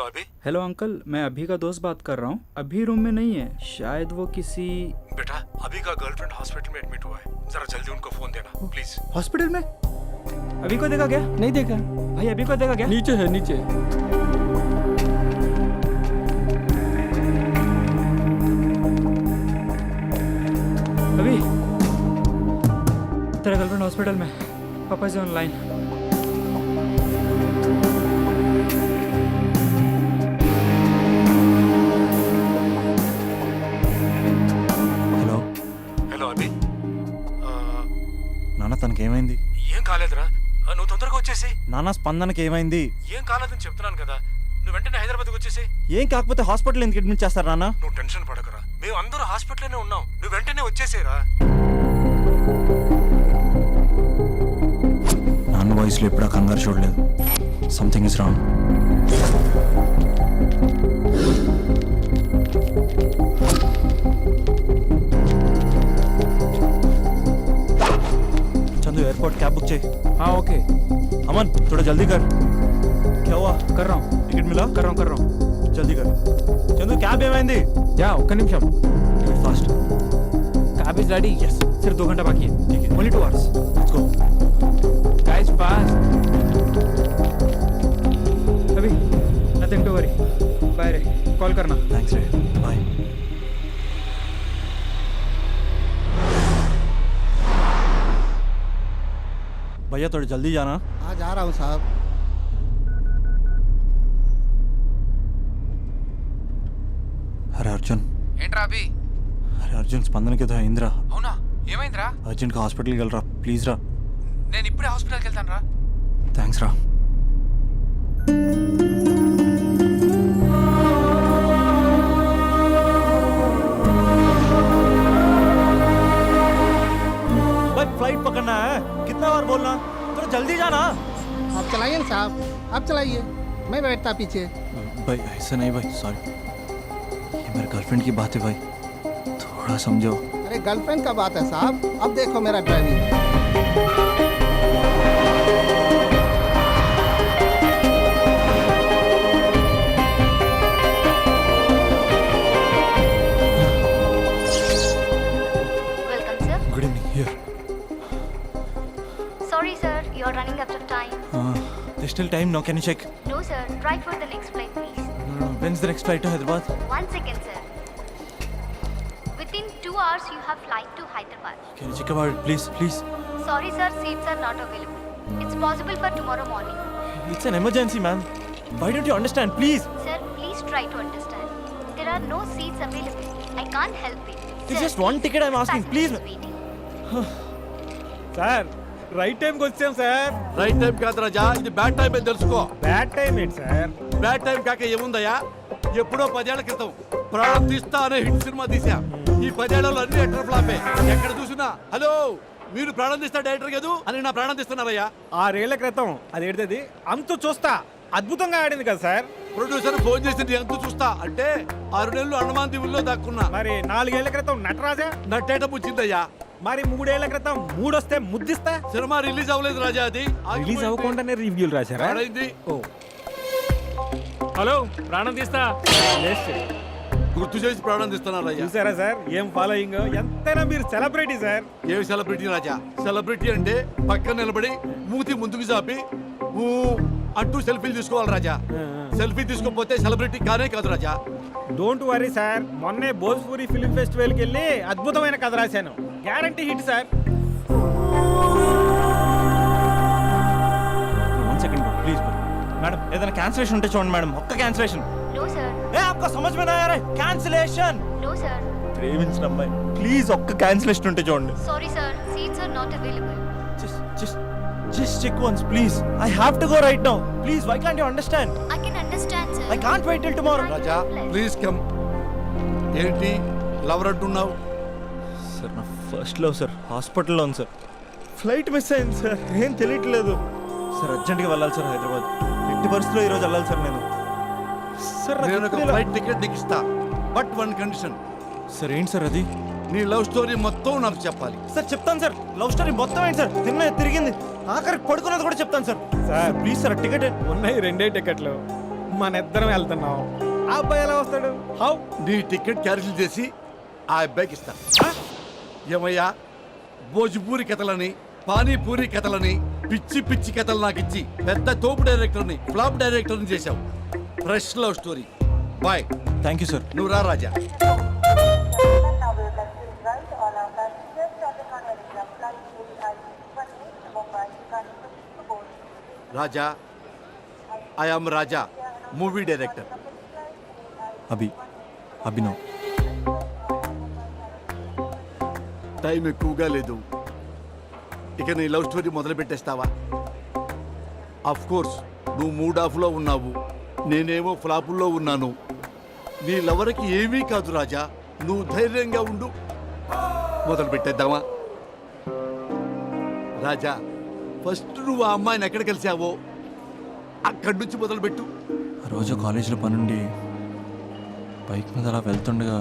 Hello अभी। Hello uncle, मैं अभी का दोस्त बात कर रहा हूँ। अभी रूम में नहीं है, शायद वो किसी। बेटा अभी का गर्लफ्रेंड हॉस्पिटल में एडमिट हुआ है, जरा जल्दी उनको फोन देना प्लीज। हॉस्पिटल में? अभी को देखा क्या? नहीं देखा भाई, अभी को देखा क्या? नीचे है नीचे। अभी तेरा गर्लफ्रेंड हॉस्पिटल में, पापा से ऑनलाइन। హలో హలో అభి, నాన్న తనకి ఏమైంది? ఏం కాలేదురా, నువ్వు తొందరగా వచ్చేసి. నాన్న స్పందనకి ఏమైంది? ఏం కాలేదని చెప్తున్నాను కదా, నువ్వు వెంటనే హైదరాబాద్కి వచ్చేసి. ఏం కాకపోతే హాస్పిటల్ ఎందుకు అడ్మిట్ చేస్తారు నాన్న? నువ్వు టెన్షన్ పడకరా, మేము అందరూ హాస్పిటల్లోనే ఉన్నాం, నువ్వు వెంటనే వచ్చేసేరా. నాన్న వాయిస్లో ఎప్పుడా కంగారు చూడలేదు. Something is wrong. Chandu airport cab book चाहिए। हाँ ओके, अमन थोड़ा जल्दी कर। क्या हुआ? कर रहा हूँ, टिकट मिला? कर रहा हूँ। जल्दी कर। चंदू कैब ఏమైంది? या ఒక్క నిమిషం। Fast. Cab is ready. Yes, सिर्फ 2 घंटा बाकी है। ठीक है। Only 2 hours. Let's go. Guys fast. अभी नथिंग टू वरी। बाय रे, कॉल करना। थैंक्स रे, बाय। भैया थोड़ा जल्दी जाना। हाँ जा रहा हूँ साहब। अरे अर्जुन, ఏంట్రా అభి? अरे अर्जुन స్పందనకి ఏదో అయిందిరా. అవునా, ఏమైందిరా? అర్జెంట్గా హాస్పిటల్కి వెళ్ళరా ప్లీజ్ రా. నేను ఇప్పుడే హాస్పిటల్కి వెళ్తాను రా. థ్యాంక్స్ రా. भाई फ्लाइट पकड़ना है, कितना बार बोलना, थोड़ा जल्दी जाना। आप चलाइए ना साहब, आप चलाइए, मैं बैठता पीछे। भाई ऐसा नहीं भाई, सॉरी, ये मेरे गर्लफ्रेंड की बात है भाई, थोड़ा समझो। अरे गर्लफ्रेंड का बात है साहब, अब देखो मेरा driving. Welcome, sir. Good evening, here. Sorry, sir, you are running out of time. There's still time now, can you check? No, sir. Try for the next flight, please. When's the next flight to Hyderabad? 1 second, sir. Within 2 hours, you have flight to Hyderabad. Can you check about it, please, please? Sorry, sir, seats are not available. It's possible for tomorrow morning. It's an emergency, ma'am. Why don't you understand, please? Sir, please try to understand. There are no seats available. I can't help it. There's Sir, just one ticket I'm asking, passengers please. waiting. Sir right టైంకి వచ్చాం sir. Right time కాదు రాజా, ఇది bad time అని తెలుసుకో. Bad time ఏంటి sir? Bad time కాక ఏముందయ్యా, ఎప్పుడో 10 ఏళ్ల క్రితం ప్రాణం తీస్తా అనే హిట్ సినిమా తీసాం. ఈ 10 ఏళ్లలో అన్ని ఎటర్ ఫ్లాపే. ఎక్కడ చూసినా హలో మీరు ప్రాణం తీస్తా డైరెక్టర్ కాదు అని నా ప్రాణం తీస్తున్నారయ్యా. 6 ఏళ్ల క్రితం అది ఏంటది అంతు చూస్తా అద్భుతంగా ఆడింది కదా సార్. ప్రొడ్యూసర్ ఫోన్ చేసి నీ ఎంత చూస్తా అంటే 6 నెలలు అండమాన్ దీవుల్లో దాక్కున్నా. మరి 4 ఏళ్ల క్రితం నటరాజా, నట్టేట పుచ్చిందయ్యా. మరి 3 ఏళ్ల క్రితం మూడొస్తే ముద్దిస్తా. సినిమా రిలీజ్ అవ్వలేదు రాజా, అది రిలీజ్ అవ్వకుండానే రివ్యూలు రాశారా? అయింది. ఓ హలో, ప్రాణం తీస్తా. గుర్తు చేసి ప్రాణం తీస్తున్నారయ్యా. చూసారా సార్ ఏం ఫాలోయింగ్? ఎంతైనా మీరు సెలబ్రిటీ సార్. ఏమి సెలబ్రిటీ రాజా? సెలబ్రిటీ అంటే పక్కన నిలబడి మూతి ముందుకు చాపి ఊ అంటూ సెల్ఫీలు తీసుకోవాలి రాజా. సెల్ఫీ తీసుకోకపోతే సెలబ్రిటీ కానే కాదు రాజా. డోంట్ వరీ సార్, మొన్నే భోజ్పూరి ఫిల్మ్ ఫెస్టివల్కి వెళ్ళి అద్భుతమైన కథ రాశాను. Guarantee hit sir. One second, please. Madam ఏదైనా క్యాన్సిలేషన్ ఉంటే చూడండి మేడం, ఒక్క క్యాన్సిలేషన్. No, sir. ఏ आपको समझ में नहीं आ रहा है? कैंसिलेशन. No, sir. ప్రేమించిన అమ్మాయి ప్లీజ్ ఒక్క క్యాన్సిలేషన్ ఉంటే చూడండి. Sorry, sir. Seats are not available. Just check once please. I have to go right now. Please, why can't you understand? I can understand, sir. I can't wait till tomorrow. Raja please come. ఏంటి lover అంటున్నావు? Sir నా first love sir, హాస్పిటల్లో ఉంది sir. Flight miss అయింది sir, ఏం తెలియట్లేదు sir. అర్జెంట్గా వెళ్ళాలి సార్ హైదరాబాద్. ఎట్టి పరిస్థితుల్లో ఈరోజు వెళ్ళాలి సార్ నేను. సార్ నేను ఒక ఫ్లైట్ టికెట్ నీకు ఇస్తా, బట్ వన్ కండిషన్. సార్ ఏంటి సార్ అది? నీ లవ్ స్టోరీ మొత్తం నాకు చెప్పాలి. సార్ చెప్తాను సార్, లవ్ స్టోరీ మొత్తం ఏంటి సార్? తిన్న తిరిగింది ఆఖరికి పడుకున్నది కూడా చెప్తాను sir. Sir please sir, ticket ఉన్నాయి 2 టికెట్లు. మన ఇద్దరం వెళ్తున్నాం, ఆ అబ్బాయి ఎలా వస్తాడు? హౌ? నీ టికెట్ క్యాన్సిల్ చేసి ఆ అబ్బాయికి ఇస్తా. ఏమయ్యా, భోజ్పూరి కథలని, పానీపూరి కథలని, పిచ్చి పిచ్చి కథలు నాకు ఇచ్చి పెద్ద తోపు డైరెక్టర్ని, ఫ్లాప్ డైరెక్టర్ని చేశావు. Fresh love story. Bye. Thank you sir. నువ్వు రా Raja. Raja, I am Raja, movie director. Abhinav. Time ఎక్కువగా లేదు, ఇక నీ లవ్ స్టోరీ మొదలు పెట్టేస్తావా? అఫ్ కోర్స్ నువ్వు మూడ్ ఆఫ్లో ఉన్నావు, నేనేమో ఫ్లాపుల్లో ఉన్నాను. నీ లవర్కి ఏమీ కాదు రాజా, నువ్వు ధైర్యంగా ఉండు. మొదలు పెట్టేద్దామా? రాజా, ఫస్ట్ నువ్వు ఆ అమ్మాయిని ఎక్కడ కలిసావో అక్కడి నుంచి మొదలుపెట్టు. ఆ రోజు కాలేజీలో పనుండి బైక్ మీద అలా వెళ్తుండగా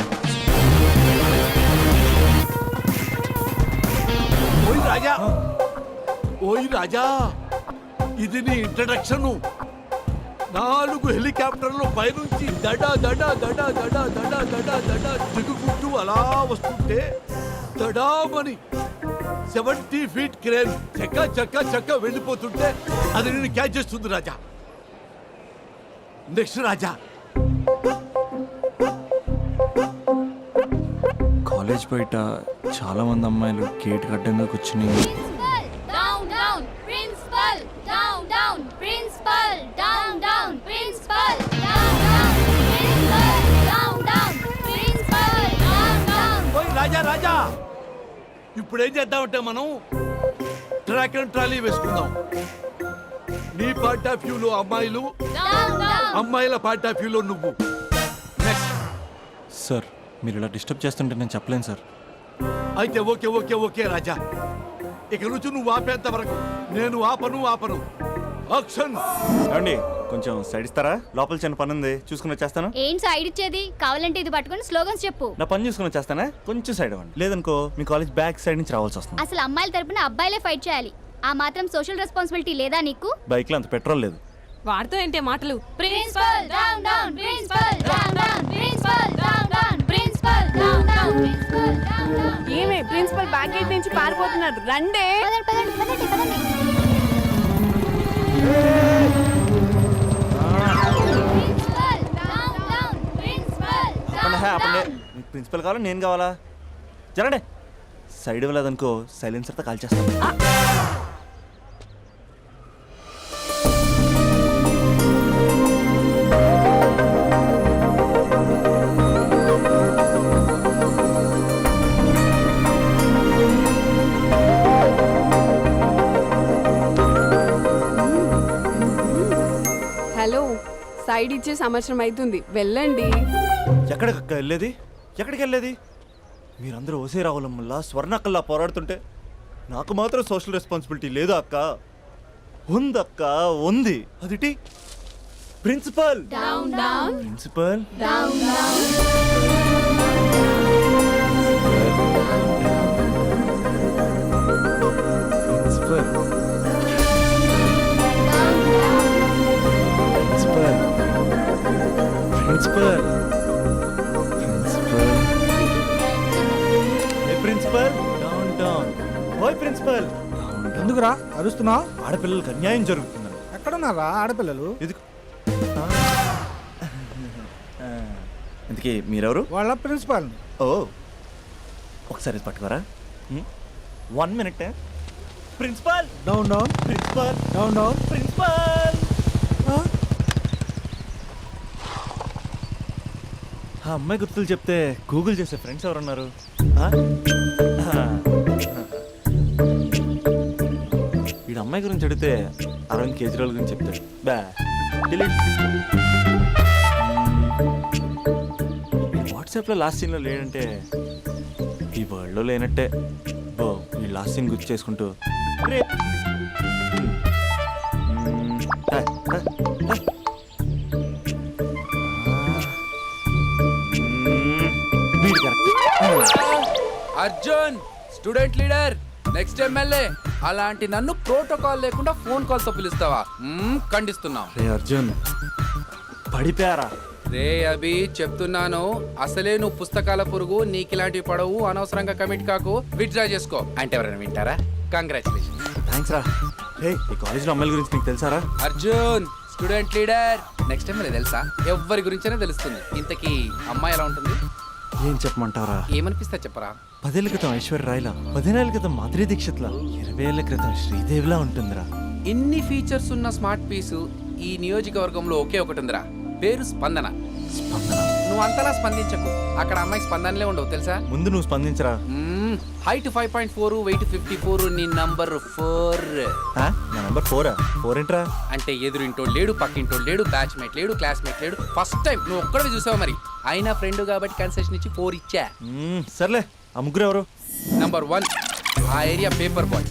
ఓయ్ రాజా, ఓయ్ రాజా, ఇది నీ ఇంట్రడక్షన్. 4 హెలికాప్టర్లు పైనుంచి దడా దడా దడా దడా దడా దడా దడా దిగుకుంటూ అలా వస్తుంటే దడామని 70 ఫీట్ క్రేన్ చక్క చక్క చక్క వెళ్ళిపోతుంటే అది నేను క్యాచ్ చేస్తుంది రాజా. నెక్స్ట్ రాజా. కాలేజ్ బయట చాలా మంది అమ్మాయిలు గేట్ గడ్డంగా కూర్చుని Down, down, principal. Down, down, principal. Down, down, principal. Down, down, principal. Down, down, principal. Down, down. ఓయ్ రాజా రాజా, ఇప్పుడు ఏం చేద్దామంటే మనం ట్రాక్ అండ్ ట్రాలీ వేసుకుందాం. నీ పార్ట్ ఆఫ్ వ్యూలో అమ్మాయిలు, Down, down. అమ్మాయిల పార్ట్ ఆఫ్ వ్యూలో నువ్వు. నెక్స్ట్. సార్ మీరు ఇలా డిస్టర్బ్ చేస్తుంటే నేను చెప్పలేను సార్. అయితే ఓకే ఓకే ఓకే రాజా, ఇక నుంచి నువ్వు ఆపేంత వరకు నేను ఆపను. యాక్షన్. ఏమండి కొంచెం సైడ్ ఇస్తారా? లోపల చిన్న పని ఉంది, చూసుకుని వచ్చేస్తాను. ఏం సైడ్ ఇచ్చేది? కావాలంటే ఇది పట్టుకొని స్లోగన్స్ చెప్పు. నా పని చూసుకుని వచ్చేస్తానా? కొంచెం సైడ్ అవ్వండి, లేదనుకో మీ కాలేజ్ బ్యాక్ సైడ్ నుంచి రావాల్సి వస్తుంది. అసలు అమ్మాయిల తరపున అబ్బాయిలే ఫైట్ చేయాలి. ఆ మాత్రం సోషల్ రెస్పాన్సిబిలిటీ లేదా నీకు? బైక్లో అంత పెట్రోల్ లేదు. వాడుతూ ఏంటే మాటలు? Principal down down, principal down down, principal down down, principal down down, principal down down. ఏమే ప్రిన్సిపల్ బ్యాక్ గేట్ నుంచి పారిపోతున్నారు, రండే. పదండి పదండి పదండి పదండి. Principal down down, principal down అప్పుడే డౌన్. మీకు ప్రిన్సిపల్ కావాలా నేను కావాలా? జరండి. సైడ్ ఇవ్వలేదనుకో సైలెన్సర్తో కాల్ చేస్తాను. హలో, సైడ్ ఇచ్చే సంవత్సరం అవుతుంది, వెళ్ళండి. ఎక్కడికి వెళ్ళేది? ఎక్కడికి వెళ్ళేది? మీరందరూ ఓసే రావులమ్మల్లా స్వర్ణక్కల్లా పోరాడుతుంటే నాకు మాత్రం సోషల్ రెస్పాన్సిబిలిటీ లేదు అక్క. ఉందక్క, ఉంది. అదిటి principal. Down down, principal. Down down. Principal. Principal. Principal. ఏ ప్రిన్సిపల్, డౌన్ డౌన్. ఓయ్ ప్రిన్సిపల్. ఎందుకురా అరుస్తున్నావు? ఆడపిల్లలకు అన్యాయం జరుగుతుందని. ఎక్కడున్నారా ఆడపిల్లలు? ఎందుకు? ఇంతకీ మీరెవరు? వాళ్ళ ప్రిన్సిపాల్. ఓ, ఒకసారి ఇది పట్టుకోరా. 1 minute. Principal. Down down, principal. Down down. Principal. ఆ అమ్మాయి గుర్తులు చెప్తే గూగుల్ చేసే ఫ్రెండ్స్ ఎవరున్నారు? వీడు అమ్మాయి గురించి అడిగితే అరవింద్ కేజ్రీవాల్ గురించి చెప్తాడు. బా డిలీట్. వాట్సాప్లో లాస్ట్ సీన్లో లేడంటే ఈ వరల్డ్లో లేనట్టే. బో ఈ లాస్ట్ సీన్ గుర్తు చేసుకుంటూ రేప్. వీడు correct. Arjun student leader, next MLA. అలాంటి నన్ను ప్రోటోకాల్ లేకుండా ఫోన్ కాల్ తో పిలుస్తావా? ఖండిస్తున్నాం. రే అర్జున్, పడిపోయారా? రే అభి చెప్తున్నాను, అసలే నువ్వు పుస్తకాల పురుగు, నీకు ఇలాంటివి పడవు, అనవసరంగా కమిట్ కాకు, విత్డ్రా చేసుకో అంటే ఎవరైనా వింటారా? కంగ్రాచులేషన్. థ్యాంక్స్ రా. రే ఈ కాలేజ్లో అమ్మాయిల గురించి నీకు తెలుసారా? Arjun student leader, next time తెలుసా? ఎవరి గురించైనా తెలుస్తుంది. ఇంతకీ అమ్మాయి ఎలా ఉంటుంది? ఏం చెప్పమంటారా? ఏమనిపిస్తా చెప్పరా? 10 ఏళ్ల క్రితం ఐశ్వర్య రాయ్లా, 15 ఏళ్ల క్రితం మాధురి దీక్షిత్లా, 20 ఏళ్ల క్రితం శ్రీదేవిలా ఉంటుందిరా. ఇన్ని ఫీచర్స్ ఉన్న స్మార్ట్ పీసు ఈ నియోజకవర్గంలో ఒకే ఒకటి ఉందిరా, పేరు స్పందన. స్పందన. నువ్వు అంతలా స్పందించకు, అక్కడ అమ్మాయి స్పందనలే ఉండవు తెలుసా? ముందు నువ్వు స్పందించరా. హైట్ 5.4, వెయిట్ 54, నీ నంబర్ 4. నా నంబర్ 4. 4 ఏంట్రా? అంటే ఎదురింటోడు లేడు, పక్కింటోడు లేడు, బ్యాచ్మేట్ లేడు, క్లాస్మేట్ లేడు. ఫస్ట్ టైం నువ్వు ఒక్కడే చూసావు, మరి అయినా ఫ్రెండ్ కాబట్టి కన్సెషన్ ఇచ్చి 4 ఇచ్చా. సర్లే, ఆ ముగ్గురు ఎవరు? నంబర్ 1 ఆ ఏరియా పేపర్ బాయ్.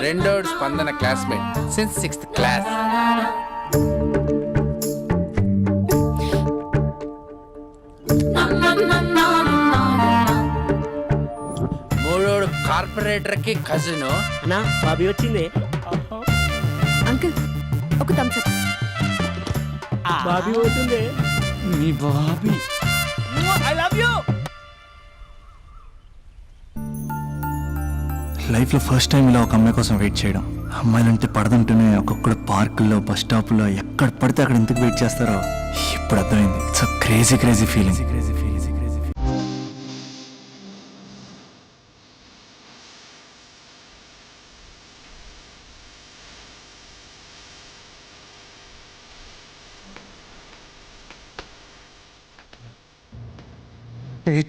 రెండోడు Spandana classmate since 6th class. మూడోడు కార్పొరేటర్ కి కజిన్. అన్నా బాబీ వచ్చింది. అంకుల్ ఒక థమ్స్ అప్. బాబీ పోతుంది. మీ బాబీ. I love you. లైఫ్లో ఫస్ట్ టైం ఇలా ఒక అమ్మాయి కోసం వెయిట్ చేయడం. అమ్మాయిలంటే పడదంటూనే ఒక్కొక్కడు పార్కుల్లో, బస్ స్టాప్లో ఎక్కడ పడితే అక్కడ ఎందుకు వెయిట్ చేస్తారో ఇప్పుడు అర్థమైంది. It's a crazy crazy feeling.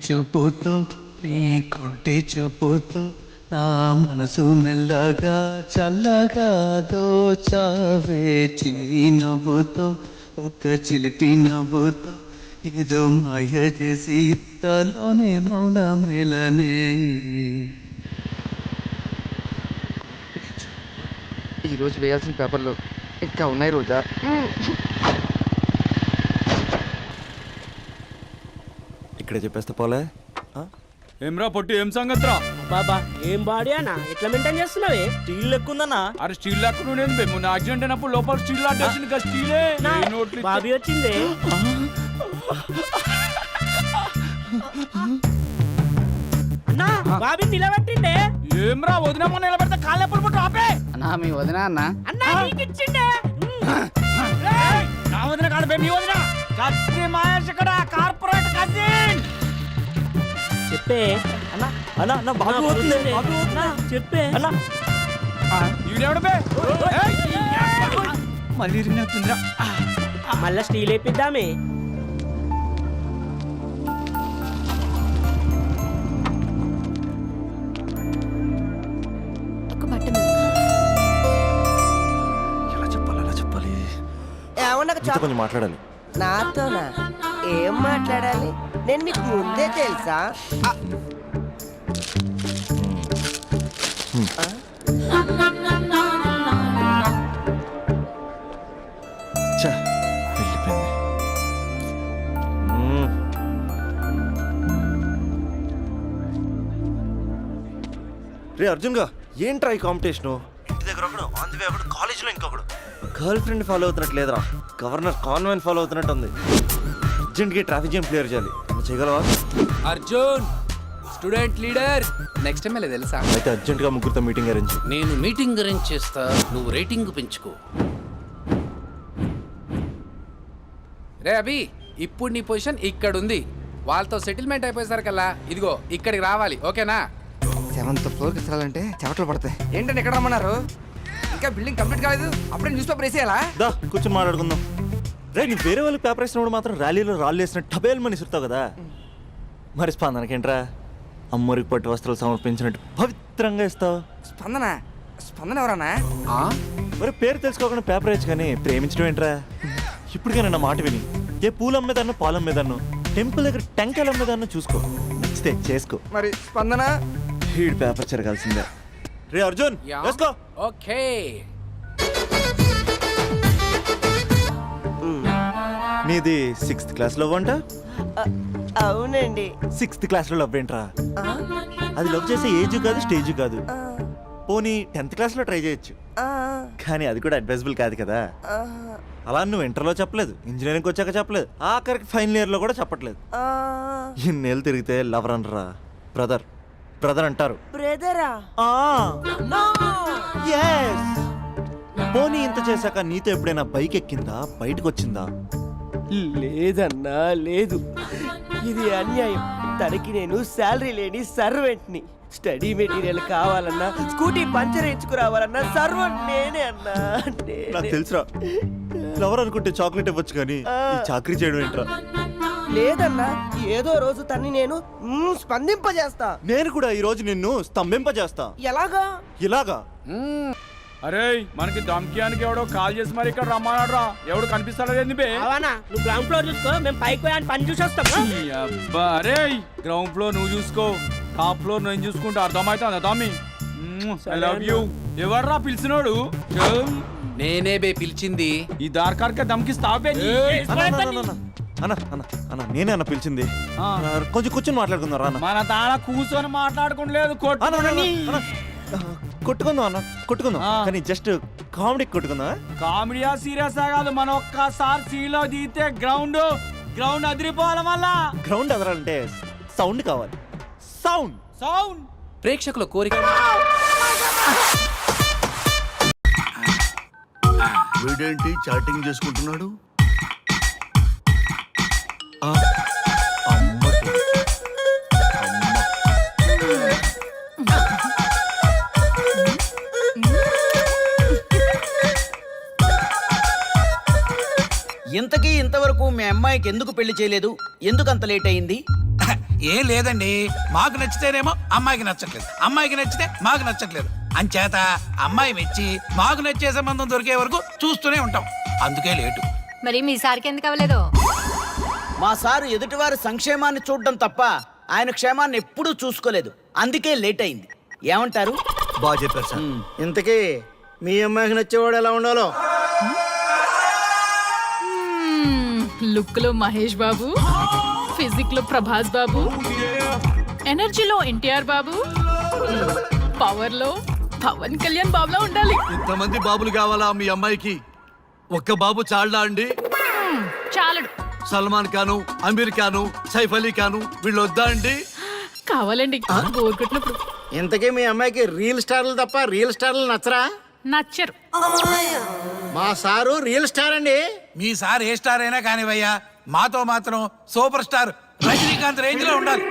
చూపుతూ నీ కొంటి చూపుతూ నా మనసు మెల్లగా చల్లగా దోచావే, చిన్ని నవ్వుతో ఒక చిలిపి నవ్వుతో ఏదో మాయ చేసి తలోనే మౌనమేలనే. ఈరోజు వేయాల్సిన పేపర్లు ఇంకా ఉన్నాయి రోజా. ఇక్కడే చెప్పేస్తే పోలే. ఏమ్రా పొట్టి, ఏం సంగతిరా? బాబా ఏం బాడీ అన్న, ఎట్లా మెయింటైన్ చేస్తున్నావే? స్టీల్ లెక్కుందన్నా. అరే స్టీల్ లాక్ నుండి మొన్న యాక్సిడెంట్ అయినప్పుడు లోపల స్టీల్ లాక్ వేసింది కదా, స్టీలే. నోట్లు బాబీ వచ్చింది. అన్నా బాబీ నిలబెట్టిండే. ఏమ్రా వదిన నిలబెడితే కాళ్ళు ఎప్పుడు పుట్టు ఆపే. అన్నా మీ వదినా అన్న. అన్నా నీకు ఇచ్చిండే. నా వదిన కాదు బే, మీ వదిన. కత్తి మహేష్ ఇక్కడ కార్పొరేట్ కజిన్. చెప్పే అన్నా అన్నా నా బాబు పోతుంది. చెప్పే అన్నా ఈడెవడు బే? మళ్ళీ ఇరిగినట్టుందిరా. మళ్ళా స్టీల్ వేపిద్దామే. ఒక బట్ట ఎలా చెప్పాలి, ఎలా చెప్పాలి? నీతో కొంచెం మాట్లాడాలి. నాతోనా? ఏం మాట్లాడాలి? నేను మీకు ముందే తెలుసా? ఛా, వెళ్ళిపోయింది. రే అర్జున్ గా, ఏంట్రా ఈ కాంపిటీషను? ఇంటి దగ్గర ఒకడు, ఆన్ ది వే ఒకడు, కాలేజీలో ఇంకొకడు. గర్ల్ ఫ్రెండ్ ఫాలో అవుతున్నట్టు లేదురా, గవర్నర్ కాన్వెంట్ ఫాలో అవుతున్నట్టు ఉంది. అర్జెంట్గా ట్రాఫిక్ జామ్ క్లియర్ చేయాలి. చేయగలవా? Arjun student leader, next time తెలుసా? అయితే అర్జెంట్గా ముగ్గురితో మీటింగ్ అరేంజ్. నేను మీటింగ్ అరేంజ్ చేస్తా, నువ్వు రేటింగ్ పెంచుకో. రే అభి, ఇప్పుడు నీ పొజిషన్ ఇక్కడ ఉంది. వాళ్ళతో సెటిల్మెంట్ అయిపోయేసరికల్లా ఇదిగో ఇక్కడికి రావాలి, ఓకేనా? 7th floor కి ఎత్తాలంటే చెమటలు పడతాయి. ఏంటంటే ఎక్కడ రమ్మన్నారు? ఇంకా బిల్డింగ్ కంప్లీట్ కాలేదు, అప్పుడే న్యూస్ పేపర్ వేసేయాలా? దా కూర్చొని మాట్లాడుకుందాం. రే నీ వేరే వాళ్ళు పేపర్ వేసినప్పుడు మాత్రం ర్యాలీలో రాళ్ళు వేసిన టబేల్ మని ఇస్తావు కదా, మరి స్పందనకేంట్రా అమ్మరికి పట్టు వస్త్రాలు సమర్పించినట్టు పవిత్రంగా ఇస్తావు. స్పందన స్పందన ఎవరన్నా? ఆ? మరి పేరు తెలుసుకోకుండా పేపర్ వేయచ్చు కానీ ప్రేమించడం ఏంట్రా? ఇప్పటికైనా నా మాట విని ఏ పూలు అమ్మేదాన్నో పాలు అమ్మేదాన్నో టెంపుల్ దగ్గర టెంకాయలు అమ్మేదాన్నో చూసుకో, నచ్చితే చేసుకో. మరి స్పందన? హీడ్ పేపర్ చెరగాల్సిందే. రే అర్జున్ యా. వేసుకో. ఓకే. నీది 6th క్లాస్ లవ్ అంట? అవునండి. 6th క్లాస్ లో లవ్ ఏంట్రా? అది లవ్ చేసే ఏజ్ కాదు స్టేజ్ కాదు. పోనీ 10th క్లాస్ లో ట్రై చేయొచ్చు, కానీ అది కూడా అడ్వైజబుల్ కాదు కదా. అలా నువ్వు ఇంటర్లో చెప్పలేదు, ఇంజనీరింగ్ వచ్చాక చెప్పలేదు, ఆఖరికి ఫైనల్ ఇయర్ లో కూడా చెప్పట్లేదు. ఇన్నేళ్ళు తిరిగితే లవర్ అనరా, బ్రదర్ బ్రదర్ అంటారు. బ్రదరా? పోనీ ఇంత చేశాక నీతో ఎప్పుడైనా బైక్ ఎక్కిందా, బయటకు వచ్చిందా? లేదన్నా లేదు. ఇది అన్యాయం. తనకి నేను శాలరీ లేని సర్వెంట్ని. స్టడీ మెటీరియల్ కావాలన్నా, స్కూటీ పంచర్ వేయించుకురావాలన్నా సర్వెంట్ నేనే అన్నా. నాకు తెలుసురా, లవర్ అనుకుంటే చాక్లెట్ ఇవ్వచ్చు కానీ ఈ చాకరీ చేయడం ఏంట్రా? లేదన్నా, ఏదో రోజు తన్ని నేను స్పందింపజేస్తా. నేను కూడా ఈ రోజు నిన్ను స్తంభింపజేస్తా. ఎలాగా? ఇలాగా? అరే మనకి దమ్కియానికి ఎవడో కాల్ చేసి మరి ఇక్కడ రమ్మన్నాడు రా. ఎవడు కనిపిస్తాడు బే? అవనా, నువ్వు గ్రౌండ్ ఫ్లోర్ చూసుకో, మేము పైకి పోయి పని చూసి వస్తాం. అబ్బా అరే గ్రౌండ్ ఫ్లోర్ నువ్వు చూసుకో, టాప్ ఫ్లోర్ నేను చూసుకుంటే అర్థమవుతుంది తమ్మి. I love you. ఎవర్రా పిలిచినోడు? నేనే బే పిలిచింది. ఈ దార్కార్కే దమ్కిస్తావే? అన్న అన్న అన్న నేనే అన్న పిలిచింది. కొంచెం కూర్చొని మాట్లాడుకుందాం రా అన్న. మన తాన కూర్చొని మాట్లాడుకోలేదు, కొట్టుకుందాం అన్న, కొట్టుకుందాం కానీ జస్ట్ కామెడీ కొట్టుకుందాం. కామెడీయా సీరియస్ కాదు, మనం ఒక్కసారి సీలో దిగితే గ్రౌండ్ అదిరిపోవాలి. మళ్ళా గ్రౌండ్ ఎదరాలంటే సౌండ్ కావాలి. సౌండ్ సౌండ్ ప్రేక్షకుల కోరిక. వీడేంటి చాటింగ్ చేసుకుంటున్నాడు? ఇంతకీ ఇంతవరకు మీ అమ్మాయికి ఎందుకు పెళ్లి చేయలేదు? ఎందుకు అంత లేట్ అయింది? ఏం లేదండి, మాకు నచ్చితేనేమో అమ్మాయికి నచ్చట్లేదు, అమ్మాయికి నచ్చితే మాకు నచ్చట్లేదు. అంచేత అమ్మాయి మెచ్చి మాకు నచ్చే సంబంధం దొరికే వరకు చూస్తూనే ఉంటాం, అందుకే లేటు. మరి మీ సార్కి ఎందుకు అవ్వలేదు? మా సారు ఎదుటివారి సంక్షేమాన్ని చూడడం తప్ప ఆయన క్షేమాన్ని ఎప్పుడూ చూసుకోలేదు, అందుకే లేట్ అయింది. ఏమంటారు? బాగా చెప్పారు సార్. ఇంతకీ మీ అమ్మాయికి నచ్చేవాడు ఎలా ఉండాలో? లుక్ లో మహేష్ బాబు, ఫిజిక్ లో ప్రభాస్ బాబు, ఎనర్జీలో ఎన్టీఆర్ బాబు, పవర్ లో పవన్ కళ్యాణ్ బాబులా ఉండాలి. ఇంతమంది బాబులు కావాలా మీ అమ్మాయికి? ఒక్క బాబు చాళ్ళా అండి? చాలడు. సల్మాన్ ఖాను, అమీర్ ఖాను, సైఫ్ అలీ ఖాను వీళ్ళు వద్దా అండి? కావాలండి బోర్ కొట్టినప్పుడు. ఇంతకీ మీ అమ్మాయికి రియల్ స్టార్లు తప్ప రియల్ స్టార్లు నచ్చరా? నచ్చరు. మా సారు రియల్ స్టార్ అండి. మీ సార్ ఏ స్టార్ అయినా కానివయ్యా, మాతో మాత్రం సూపర్ స్టార్ రజనీకాంత్ రేంజ్ లో ఉండాలి.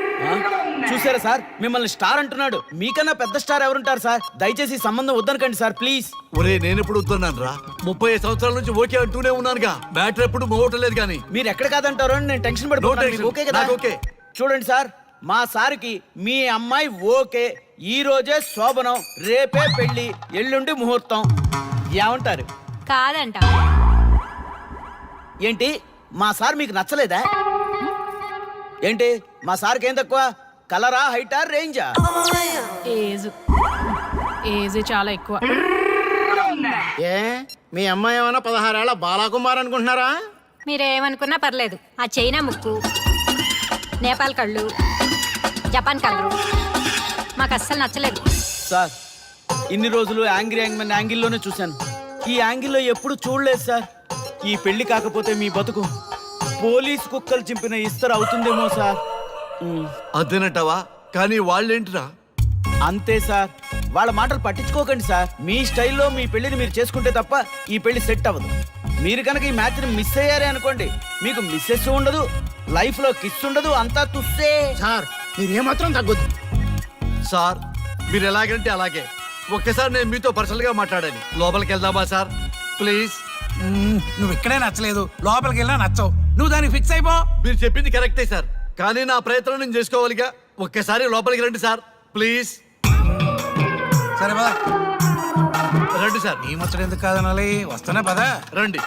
చూసారా సార్, మిమ్మల్ని స్టార్ అంటున్నాడు. మీకన్నా పెద్ద స్టార్ ఎవరుంటారు సార్? దయచేసి ఈ సంబంధం వద్దనకండి సార్, ప్లీజ్. ఒరే నేను ఎప్పుడు వద్దన్నాను రా? 35 సంవత్సరాల నుంచి ఓకే అంటూనే ఉన్నానుగా. బ్యాటరీ ఎప్పుడు మోగటలేదు కానీ. మీరు ఎక్కడ కాదంటారో అని నేను టెన్షన్ పడిపోతున్నాను. మీకు ఓకే కదా? ఓకే. చూడండి సార్, మా సార్కి మీ అమ్మాయి ఓకే. ఈ రోజే శోభనం, రేపే పెళ్లి, ఎల్లుండి ముహూర్తం. ఏమంటారు? కాదంట. ఏంటి మా సార్ మీకు నచ్చలేదా? ఏంటి మా సార్కి ఏం తక్కువ? కలరా, హైటా, రేంజా? ఏజ్ చాలా ఎక్కువ. ఏ మీ అమ్మాయి ఏమైనా 16 ఏళ్ల బాలాకుమార్ అనుకుంటున్నారా? మీరేమనుకున్నా పర్లేదు. ఆ చైనా ముక్కు, నేపాల్ కళ్ళు, జపాన్ కళ్ళు మాకు అస్సలు నచ్చలేదు. సార్ ఇన్ని రోజులు యాంగ్రీ యాంగ్మెన్ యాంగిల్లోనే చూశాను, ఈ యాంగిల్లో ఎప్పుడు చూడలేదు సార్. ఈ పెళ్లి కాకపోతే మీ బతుకు పోలీస్ కుక్కలు చింపిన ఇస్తరు అవుతుందేమో సార్. అదేనంటావా? కానీ వాళ్ళేంటిరా? అంతే సార్, వాళ్ళ మాటలు పట్టించుకోకండి సార్. మీ స్టైల్లో మీ పెళ్లిని మీరు చేసుకుంటే తప్ప ఈ పెళ్లి సెట్ అవ్వదు. మీరు కనుక ఈ మ్యాచ్ని మిస్ అయ్యారే అనుకోండి, మీకు మిస్సెస్ ఉండదు, లైఫ్ లో కిస్ ఉండదు, అంతా తుస్సే. సార్ మీరు ఏమాత్రం తగ్గొద్దు సార్. మీరు ఎలాగంటే అలాగే. ఒక్కసారి నేను మీతో పర్సనల్ గా మాట్లాడాలి. లోపలికి వెళ్దామా సార్? ప్లీజ్. నువ్వు ఇక్కడే నచ్చలేదు, లోపలికి వెళ్ళినా నచ్చవు. నువ్వు దానికి ఫిక్స్ అయిపో. మీరు చెప్పింది కరెక్టే సార్, కానీ నా ప్రయత్నం నేను చేసుకోవాలిగా. ఒక్కసారి లోపలికి రండి సార్, ప్లీజ్. సరే బా. రండి సార్. నీ ముచ్చట ఎందుకు కాదనాలి, వస్తున్నా పదా. రండి.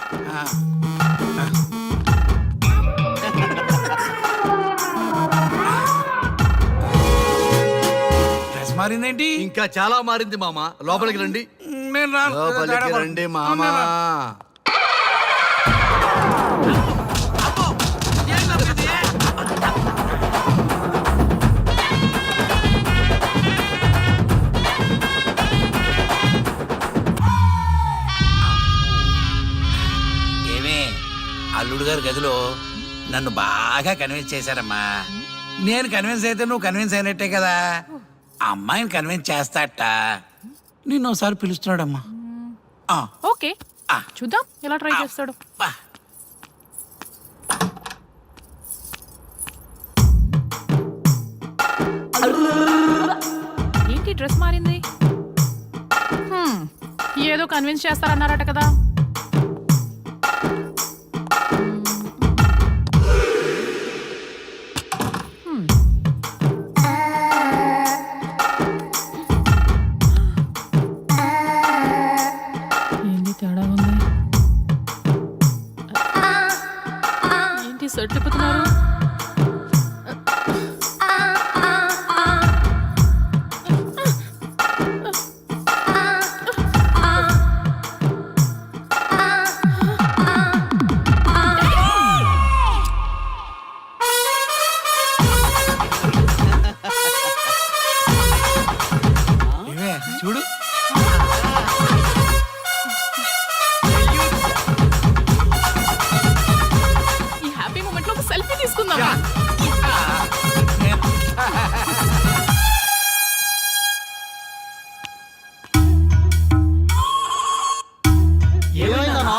డ్రెస్ మారిందేంటి? ఇంకా చాలా మారింది మామ. లోపలికి రండి. నేను రాను. లోపలికి రండి మామ. ఏమే, అల్లుడు గారి గదిలో నన్ను బాగా కన్విన్స్ చేశారమ్మా. నేను కన్విన్స్ అయితే నువ్వు కన్విన్స్ అయినట్టే కదా. ఆ అమ్మాయిని కన్విన్స్ చేస్తాట. నిన్ను ఒకసారి పిలుస్తున్నాడమ్మా. ఓకే చూద్దాం ఎలా ట్రై చేస్తాడు. ఏంటి డ్రెస్ మారింది? ఏదో కన్విన్స్ చేస్తారన్నారట కదా. ఏంటి తేడా ఉంది? ఏంటి షర్ట్ తిప్పుతున్నారు? చూడు, ఈ హ్యాపీ మూమెంట్ లో ఒక సెల్ఫీ తీసుకుందాం. ఏమైందన్నా?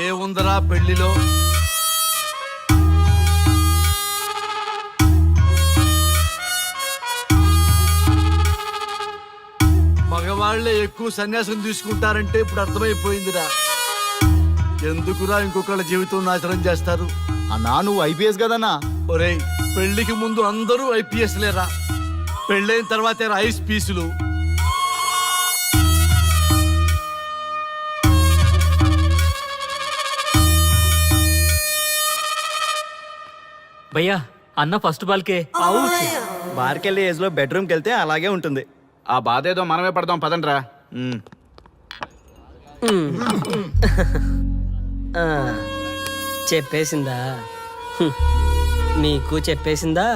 ఏముందరా పెళ్లిలో? మగవాళ్లే ఎక్కువ సన్యాసం తీసుకుంటారంటే ఇప్పుడు అర్థమైపోయిందిరా. ఎందుకురా ఇంకొకళ్ళ జీవితం నాశనం చేస్తారు? అన్నా నువ్వు ఐపీఎస్ కదన్నా. ఒరేయ్, పెళ్లికి ముందు అందరూ ఐపీఎస్ లేరా, పెళ్ళైన తర్వాతే ఐస్ పీసులు. భయ్యా అన్న ఫస్ట్ బాల్కే బార్కెళ్ళి ఏజ్ లో బెడ్రూమ్కి వెళ్తే అలాగే ఉంటుంది. ఆ బాధ ఏదో మనమే పడదాం పదండ్రా. చెప్పేసిందా? నీకు చెప్పేసిందా?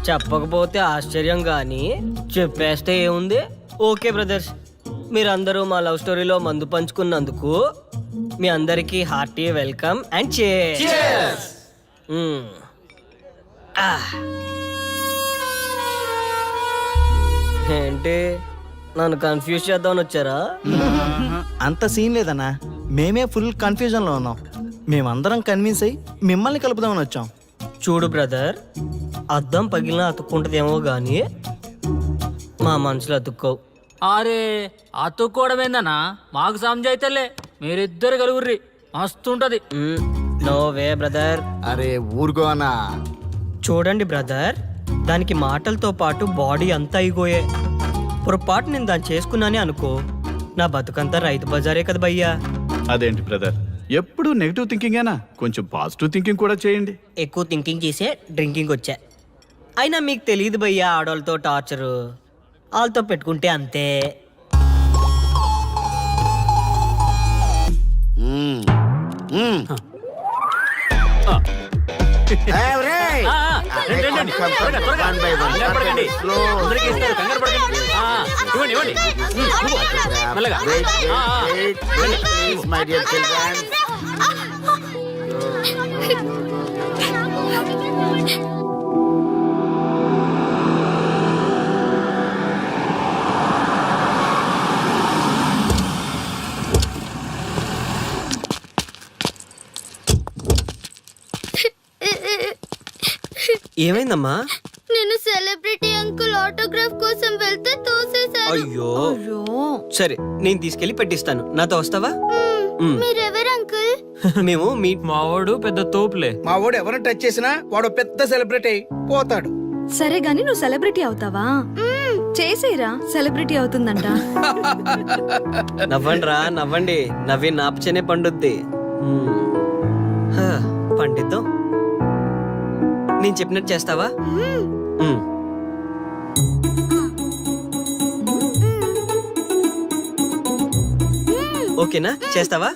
చెప్పకపోతే ఆశ్చర్యం గాని చెప్పేస్తే ఏముంది? ఓకే బ్రదర్స్, మీరందరూ మా లవ్ స్టోరీలో మందు పంచుకున్నందుకు మీ అందరికీ హార్టీ వెల్కమ్ అండ్ cheers. ఏంటి నన్ను కన్ఫ్యూజ్ చేద్దామని వచ్చారా? అంత సీన్ లేదన్నా, మేమే ఫుల్ కన్ఫ్యూజన్ లో ఉన్నాం. మేమందరం కన్విన్స్ అయ్యి మిమ్మల్ని కలుపుదామని వచ్చాం. చూడు బ్రదర్, అద్దం పగిలిన అతుక్కుంటదేమో గాని మా మనసులో అతుక్కో. అరే అతుక్కోవడమేందన్నా, మాకు సంజాయితేలే, మీరిద్దరు కలుగుర్రి మస్తుంటది. No way brother. అరే ఊరుకో అన్నా. చూడండి బ్రదర్, దానికి మాటలతో పాటు బాడీ అంతా అయిపోయే. పొరపాటు నేను దాన్ని చేసుకున్నానే అనుకో, నా బతుకంతా రైతు బజారే కదా భయ్యా. అదేంటి బ్రదర్, ఎప్పుడు నెగిటివ్ థింకింగేనా? కొంచెం పాజిటివ్ థింకింగ్ కూడా చేయండి. ఎక్కువ థింకింగ్ చేసే డ్రింకింగ్ వచ్చా. అయినా మీకు తెలియదు భయ్యా ఆడవాళ్ళతో టార్చరు. వాళ్ళతో పెట్టుకుంటే అంతే. ఏమైందమ్మా? నేను సెలబ్రిటీ అంకుల్ ఆటోగ్రాఫ్ కోసం వెళ్తే తోసేశారు. అయ్యో, సరే నేను తీసుకెళ్లి పెట్టిస్తాను. నాతో వస్తావా? మీరెవరు అంకుల్? మేము మీ మావాడు పెద్ద తోపులే. మా వాడు ఎవరిని టచ్ చేసినా వాడు పెద్ద సెలబ్రిటీ పోతాడు. సరే గాని నువ్వు సెలబ్రిటీ అవుతావా? చేసేరా, సెలబ్రిటీ అవుతుందంట. నవ్వండి రా నవ్వండి, నవ్వి నాపచనే పండుద్ది. పండిద్దాం. నేను చెప్పినట్టు చేస్తావా? ఓకేనా, చేస్తావా?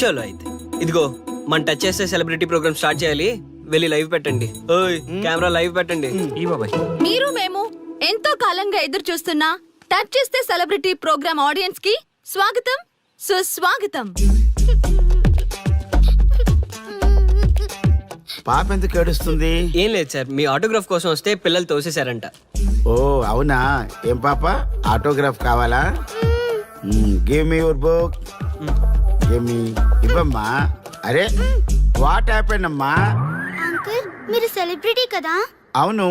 చలో అయితే ఇదిగో మన టచ్ చేస్తే సెలబ్రిటీ ప్రోగ్రామ్ స్టార్ట్ చేయాలి. వెళ్ళి లైవ్ పెట్టండి. ఓయ్ కెమెరా లైవ్ పెట్టండి. ఈ బాబాయ్ మీరు మేము ఎంతో కాలంగా ఎదురు చూస్తున్నా టచ్ చేస్తే సెలబ్రిటీ ప్రోగ్రామ్ ఆడియన్స్ కి స్వాగతం, సుస్వాగతం. పాప ఎందుకు ఏడుస్తుంది? ఏం లేదు సార్, మీ ఆటోగ్రాఫ్ కోసం వస్తే పిల్లలు తోసేశారంట. ఓ అవునా? ఏం పాప, ఆటోగ్రాఫ్ కావాలా? Give me your book. Give me. ఇవ్వమ్మా. అరే వాట్ హ్యాపెండ్ అమ్మా? అంకుల్ మీరు సెలబ్రిటీ కదా? అవును.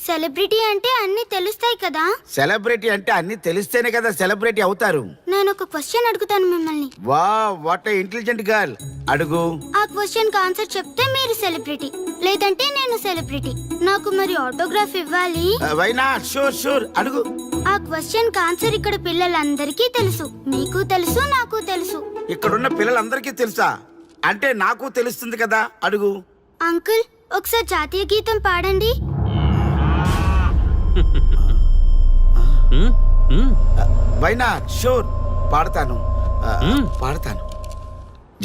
సెలబ్రిటీ అంటే అన్ని తెలుస్తాయి కదా? సెలబ్రిటీ అంటే అన్ని తెలిస్తేనే కదా సెలబ్రిటీ అవుతారు. నేను ఒక క్వశ్చన్ అడుగుతాను మిమ్మల్ని. వా వాట్ ఏ ఇంటెలిజెంట్ గర్ల్. అడుగు. ఆ క్వశ్చన్ కి ఆన్సర్ చెప్తే మీరు సెలబ్రిటీ, లేదంటే నేను సెలబ్రిటీ. నాకు మరి ఆటోగ్రాఫ్ ఇవ్వాలి. Why not? షూర్ షూర్, అడుగు. ఆ క్వశ్చన్ కి ఆన్సర్ ఇక్కడ పిల్లలందరికీ తెలుసు, మీకు తెలుసు, నాకు తెలుసు. ఇక్కడున్న పిల్లలందరికీ తెలుసా? అంటే నాకు తెలుస్తుంది కదా. అడుగు. అంకుల్ ఒకసారి జాతీయ గీతం పాడండి. Why not? షూర్, పాడతాను. పాడతాను.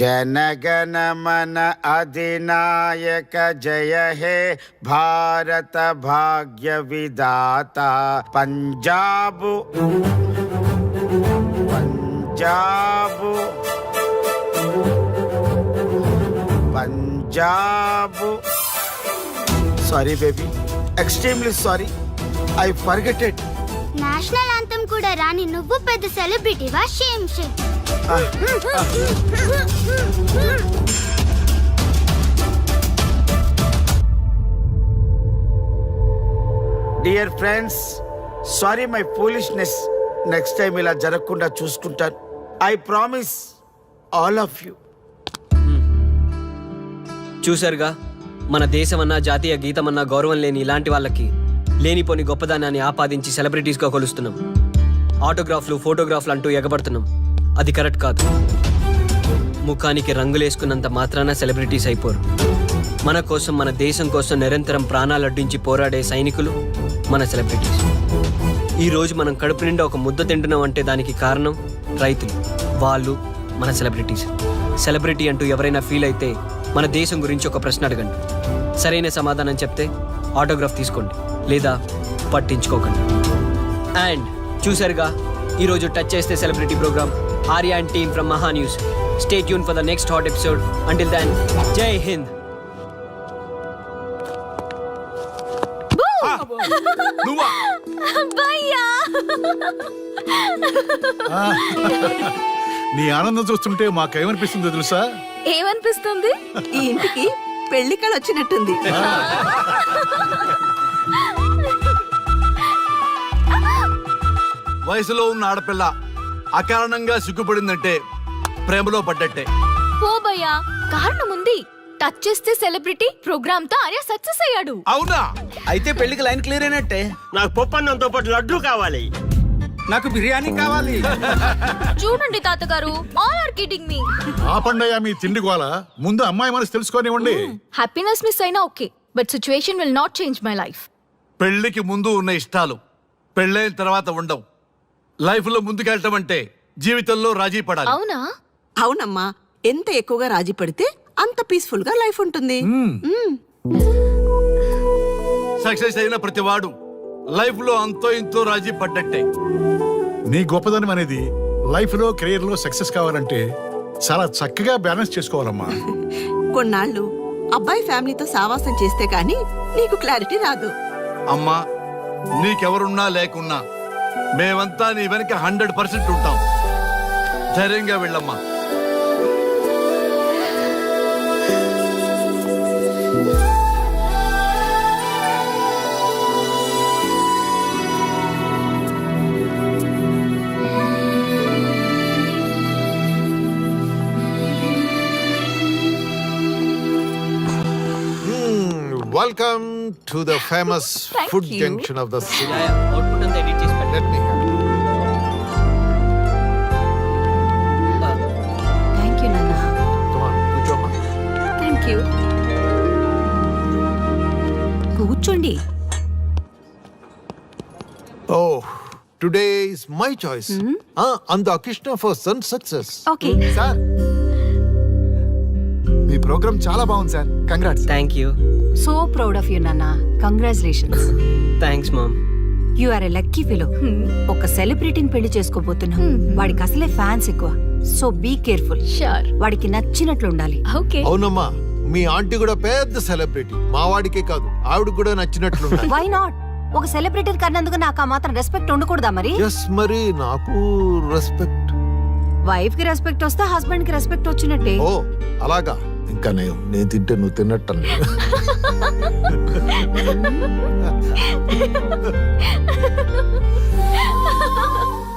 జనగణ మన అధినాయక జయ హే భారత భాగ్య విధాత Punjab Punjab Punjab. Sorry baby, extremely sorry, I forget it. National anthem కూడా రాని నువ్వు పెద్ద సెలబ్రిటీవా? Shame shame. Dear friends, sorry my foolishness. Next time ఇలా జరగకుండా చూసుకుంటాను. I promise all of you. చూసారుగా, మన దేశమన్నా జాతీయ గీతమన్నా గౌరవం లేని ఇలాంటి వాళ్ళకి లేనిపోని గొప్పదానాన్ని ఆపాదించి సెలబ్రిటీస్గా కొలుస్తున్నాం. ఆటోగ్రాఫ్లు ఫోటోగ్రాఫ్లు అంటూ ఎగబడుతున్నాం. అది కరెక్ట్ కాదు. ముఖానికి రంగులేసుకున్నంత మాత్రాన సెలబ్రిటీస్ అయిపోరు. మన కోసం, మన దేశం కోసం నిరంతరం ప్రాణాలు అడ్డించి పోరాడే సైనికులు మన సెలబ్రిటీస్. ఈరోజు మనం కడుపు నిండా ఒక ముద్ద తింటున్నాం అంటే దానికి కారణం రైతులు. వాళ్ళు మన సెలబ్రిటీస్. సెలబ్రిటీ అంటూ ఎవరైనా ఫీల్ అయితే మన దేశం గురించి ఒక ప్రశ్న అడగండి. సరైన సమాధానం చెప్తే ఆటోగ్రాఫ్ తీసుకోండి, లేదా పట్టించుకోకండి. అండ్ చూసారుగా, ఈరోజు టచ్ చేస్తే celebrity program. Arya and team from Maha News. Stay tune for the next hot episode. Until then, Jai Hind. నీ ఆనందం చూస్తుంటే మాకేమనిపిస్తుందో తెలుసా? ఏమనిపిస్తుంది? ఈ ఇంటికి పెళ్లి కళ వచ్చినట్టుంది. వయసులో ఉన్న ఆడపిల్ల అకారణంగా సిగ్గుపడిందంటే ప్రేమలో పడ్డట్టే. ఓ భయ్యా, కారణం ఉంది. టచ్ చేస్తే సెలబ్రిటీ ప్రోగ్రామ్ తో ఆర్య సక్సెస్ అయ్యాడు. అవునా? అయితే పెళ్లికి లైన్ క్లియర్ అయినట్టే. నాకు పప్పన్నంతో పాటు లడ్డు కావాలి. నాకు బిర్యానీ కావాలి. చూడండి తాతగారు, ఆల్ ఆర్ కిడింగ్ మీ. ఆ పండగ మీ తిండి గోల ముందు అమ్మాయి మనసు తెలుసుకోనివ్వండి. హ్యాపీనెస్ మిస్ అయినా okay, but situation will not change my life. పెళ్లికి ముందు ఉన్న ఇష్టాలు పెళ్ళైన తర్వాత ఉండవు. లైఫ్ లో ముందుకెళ్ళటం అంటే జీవితంలో రాజీ పడాలి. అవునా? అవునమ్మా, ఎంత ఎక్కువగా రాజీ పడితే అంత పీస్ఫుల్ గా లైఫ్ ఉంటుంది. సక్సెస్ అయిన ప్రతివాడు లైఫ్ లో అంతో ఇంతో రాజీ పడ్డట్టే. నీ గొప్పదనం అనేది లైఫ్ లో కెరీర్ లో సక్సెస్ కావాలంటే చాలా చక్కగా బ్యాలెన్స్ చేసుకోవాలమ్మా. కొన్నాళ్ళు అబ్బాయి ఫ్యామిలీతో సావాసం చేస్తే కానీ నీకు క్లారిటీ రాదు. అమ్మా, నీకెవరున్నా లేకున్నా మేమంతా నీ వెనక 100% ఉంటాం. ధైర్యంగా వెళ్ళమ్మా. Welcome to the famous Thank food you. junction of the city. Output అంతా ఎడిట్ చేసి Let me have it. Thank you నాన్న Come on, కూర్చోమ్మా. థ్యాంక్ యూ కూర్చోండి. Oh, today is my choice. And the occasion for son's success. Okay sir మీ program చాలా బాగుంది sir, congrats. Thank you. So proud of you నాన్న. Congratulations. Thanks mom. You are a lucky fellow. ఒక సెలబ్రిటీని పెళ్లి చేసుకోబోతున్నావు. వాడికి అసలే ఫ్యాన్స్ ఎక్కువ. So be careful. షూర్. వాడికి నచ్చినట్లు ఉండాలి. ఓకే. అవునమ్మా, మీ ఆంటీ కూడా పెద్ద సెలబ్రిటీ. మా వాడికే కాదు, ఆవిడ కూడా నచ్చినట్లు. Why not? ఒక సెలబ్రిటీ కన్నందుకు నాకు ఆ మాత్రం రెస్పెక్ట్ ఉండకూడదా మరి? ఎస్, మరి నాకు రెస్పెక్ట్. వైఫ్ కి రెస్పెక్ట్ వస్తే హస్బెండ్ కి రెస్పెక్ట్ వచ్చినట్టే. ఓ అలాగా. ఇంకా నేను తింటే నువ్వు తిన్నట్టు.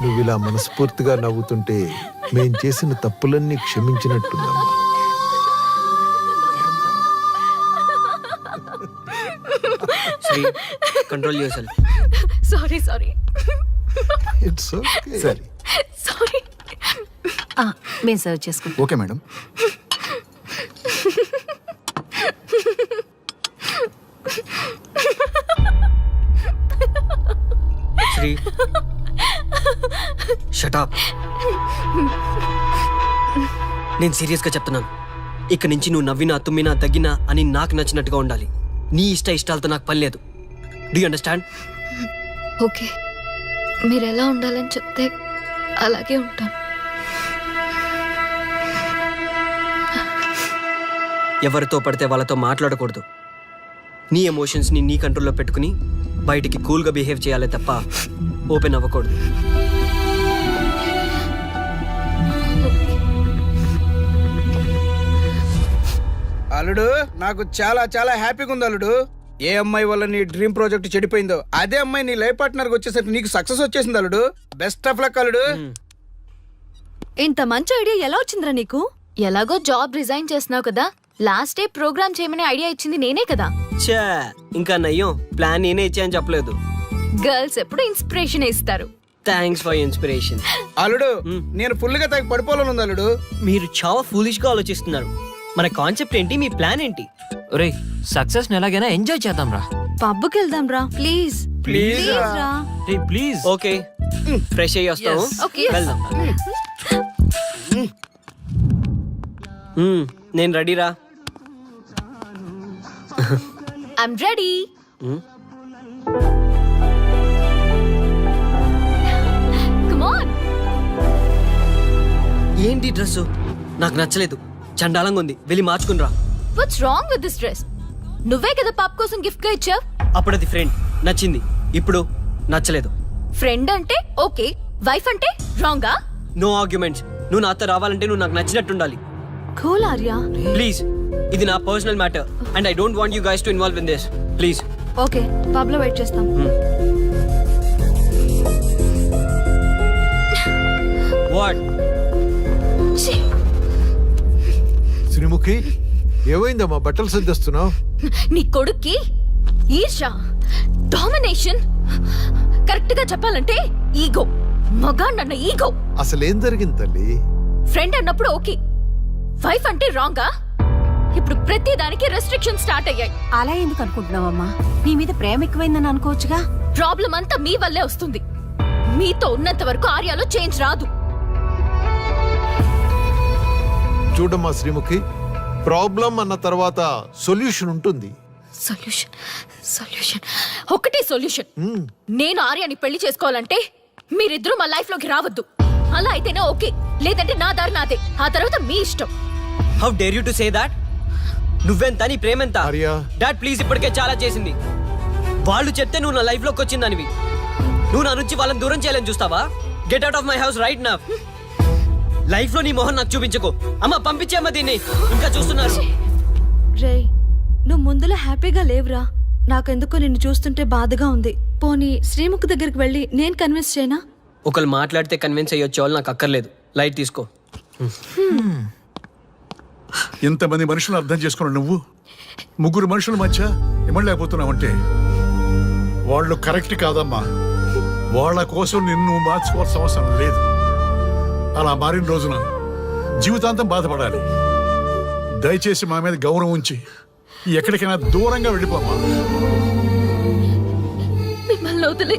నువ్వు ఇలా మనస్ఫూర్తిగా నవ్వుతుంటే మేం చేసిన తప్పులన్నీ క్షమించినట్టుందమ్మా. కంట్రోల్ చేసాను. Sorry sorry it's okay. సరే సారీ. మేము సర్వ్ చేసుకుంటాం. Okay madam. శ్రీ షటాప్. నేను సీరియస్గా చెప్తున్నాను. ఇక నుంచి నువ్వు నవ్వినా తుమ్మినా తగ్గినా అని నాకు నచ్చినట్టుగా ఉండాలి. నీ ఇష్టాలతో నాకు పని లేదు. Do you understand? ఓకే, మీరు ఎలా ఉండాలని చెప్తే అలాగే ఉంటాను. ఎవరితో పడితే వాళ్ళతో మాట్లాడకూడదు. నీ ఎమోషన్స్ని నీ కంట్రోల్లో పెట్టుకుని బయటికి కూల్గా బిహేవ్ చేయాలి తప్ప ఓపెన్ అవ్వకూడదు. అల్లుడు, నాకు చాలా చాలా హ్యాపీగా ఉంది అల్లుడు. ఏ అమ్మాయి వల్ల నీ డ్రీమ్ ప్రాజెక్ట్ చెడిపోయిందో అదే అమ్మాయి నీ లైఫ్ పార్ట్నర్ వచ్చేసరికి నీకు సక్సెస్ వచ్చేసింది అల్లుడు. బెస్ట్ ఆఫ్ లక్ అల్లుడు. ఇంత మంచి ఐడియా ఎలా వచ్చిందిరా నీకు? ఎలాగో జాబ్ రిజైన్ చేస్తున్నావు కదా, లాస్ట్ డే ప్రోగ్రామ్ చేయమనే ఐడియా ఇచ్చింది నేనే కదా. చా, ఇంకా నయ్యం ప్లాన్ నేనే ఇచ్చాయని చెప్పలేదు. గర్ల్స్ ఎప్పుడు ఇన్స్పిరేషన్ ఇస్తారు. Thanks for inspiration. అల్లుడు, నేను ఫుల్ గా తగ్గ పడిపోవాలని ఉంది అల్లుడు. మీరు చాలా ఫూలిష్ గా ఆలోచిస్తున్నారు. మన కాన్సెప్ట్ ఏంటి, మీ ప్లాన్ ఏంటి? ఒరే సక్సెస్ ఎలాగైనా ఎంజాయ్ చేద్దాం రా. పబ్కి వెళ్దాం రా ప్లీజ్. ప్లీజ్ రా. రే ప్లీజ్. ఓకే, ఫ్రెష్ అయ్యి వస్తాము. Okay. వెళ్దాం. నేను రెడీరా. I'm ready. Come on. ఏంటి డ్రెస్ నాకు నచ్చలేదు, చండాలంగా ఉంది. వెళ్ళి మార్చుకునిరా. What's wrong with this dress? నువ్వే కదా పాప్ కోసం గిఫ్ట్ గా ఇచ్చావు. అప్పుడు అది ఫ్రెండ్ నచ్చింది, ఇప్పుడు నచ్చలేదు. ఫ్రెండ్ అంటే ఓకే, వైఫ్ అంటే రాంగా? No arguments. నువ్వు నాతో రావాలంటే నువ్వు నాకు నచ్చినట్టు ఉండాలి. కూల్ ఆర్యా. ప్లీజ్, ఇది నా personal matter and I don't want you guys to involve in this. Please. Okay, pub లో వెయిట్ చేస్తాం. వాట్? శ్రీముఖి, ఏమైందమ్మా బట్టలు సర్దిస్తున్నావు? నీ కొడుక్కి ఈర్ష, డామినేషన్, కరెక్ట్ గా చెప్పాలంటే ఈగో. మగాండన్న ఈగో. అసలేం జరిగింది తల్లి? ఫ్రెండ్ అన్నప్పుడు ఓకే, వైఫ్ అంటే రాంగా? ఇప్పుడు ప్రతి దానికి రెస్ట్రిక్షన్ స్టార్ట్ అయ్యాయి. అలా ఎందుకు అనుకుంటున్నావమ్మా? నీ మీద ప్రేమ ఎక్కువైందని అనుకోవచ్చుగా. ప్రాబ్లం అంతా మీ వల్లే వస్తుంది. మీతో ఉన్నంత వరకు ఆర్యాలో చేంజ్ రాదు. చూడమ్మా శ్రీముఖి, ప్రాబ్లం అన్న తర్వాత సొల్యూషన్ ఉంటుంది. సొల్యూషన్ సొల్యూషన్ ఒకటే సొల్యూషన్. నేను ఆర్యాని పెళ్లి చేసుకోవాలంటే మీరిద్దరూ మా లైఫ్ లోకి రావద్దు. అలా అయితేనే ఓకే, లేదంటే నా దారి నాదే. ఆ తర్వాత మీ ఇష్టం. How dare you to say that? నువ్వెంత, నీ ప్రేమెంత? డాడ్ ప్లీజ్, ఇప్పటికే చాలా చేసింది. వాళ్ళు చెప్తే నువ్వు నా లైఫ్ లోకి వచ్చిందానివి. నువ్వు నా నుంచి వాళ్ళని దూరం చేయాలని చూస్తావా? Get out of my house right now. Life లో నీ మొహం నాకు చూపించకు. అమ్మ పంపించేమ్మ దీన్ని, ఇంకా చూస్తున్నారు. రే, నువ్వు ముందులో హ్యాపీగా లేవురా. నాకెందుకో నిన్ను చూస్తుంటే బాధగా ఉంది. పోనీ శ్రీముఖ్ దగ్గరికి వెళ్ళి నేను కన్విన్స్ చేయనా? ఒకళ్ళు మాట్లాడితే కన్విన్స్ అయ్యొచ్చే వాళ్ళు నాకు అక్కర్లేదు. లైట్ తీసుకో. ఇంతమంది మనుషులు అర్థం చేసుకున్నావు నువ్వు. ముగ్గురు మనుషుల మధ్య ఇమ్మలేకపోతున్నావంటే వాళ్ళు కరెక్ట్ కాదమ్మా. వాళ్ళ కోసం నిన్ను మార్చుకోవాల్సిన అవసరం లేదు. అలా మారిన రోజున జీవితాంతం బాధపడాలి. దయచేసి మా మీద గౌరవం ఉంచి ఎక్కడికైనా దూరంగా వెళ్ళిపోమ్మా. మిమ్మల్ని వదిలి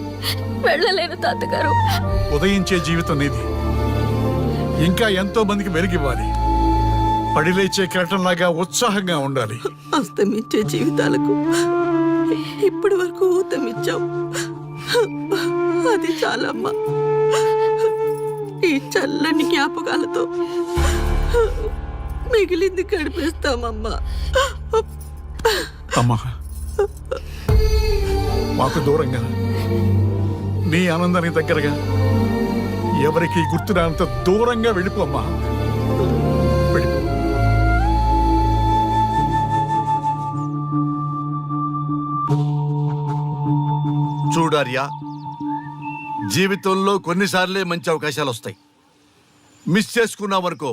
వెళ్ళలేను తాతగారు. ఉదయించే జీవితం నీది. ఇంకా ఎంతో మందికి వెలిగివ్వాలి. పడిలేచే కెరటంలాగా ఉత్సాహంగా ఉండాలి. అస్తమించే జీవితాలకు ఇప్పటి వరకు ఊతమిచ్చాం. అది చాలమ్మా. ఈ చల్లని జ్ఞాపకాలతో మిగిలింది గడిపేస్తామమ్మా. అమ్మా, మాకు దూరంగా నీ ఆనందానికి దగ్గరగా ఎవరికి గుర్తురానంత దూరంగా వెళ్ళిపోమ్మా. వెళ్ళిపో. చూడార్యా, జీవితంలో కొన్నిసార్లే మంచి అవకాశాలు వస్తాయి. మిస్ చేసుకున్నావనుకో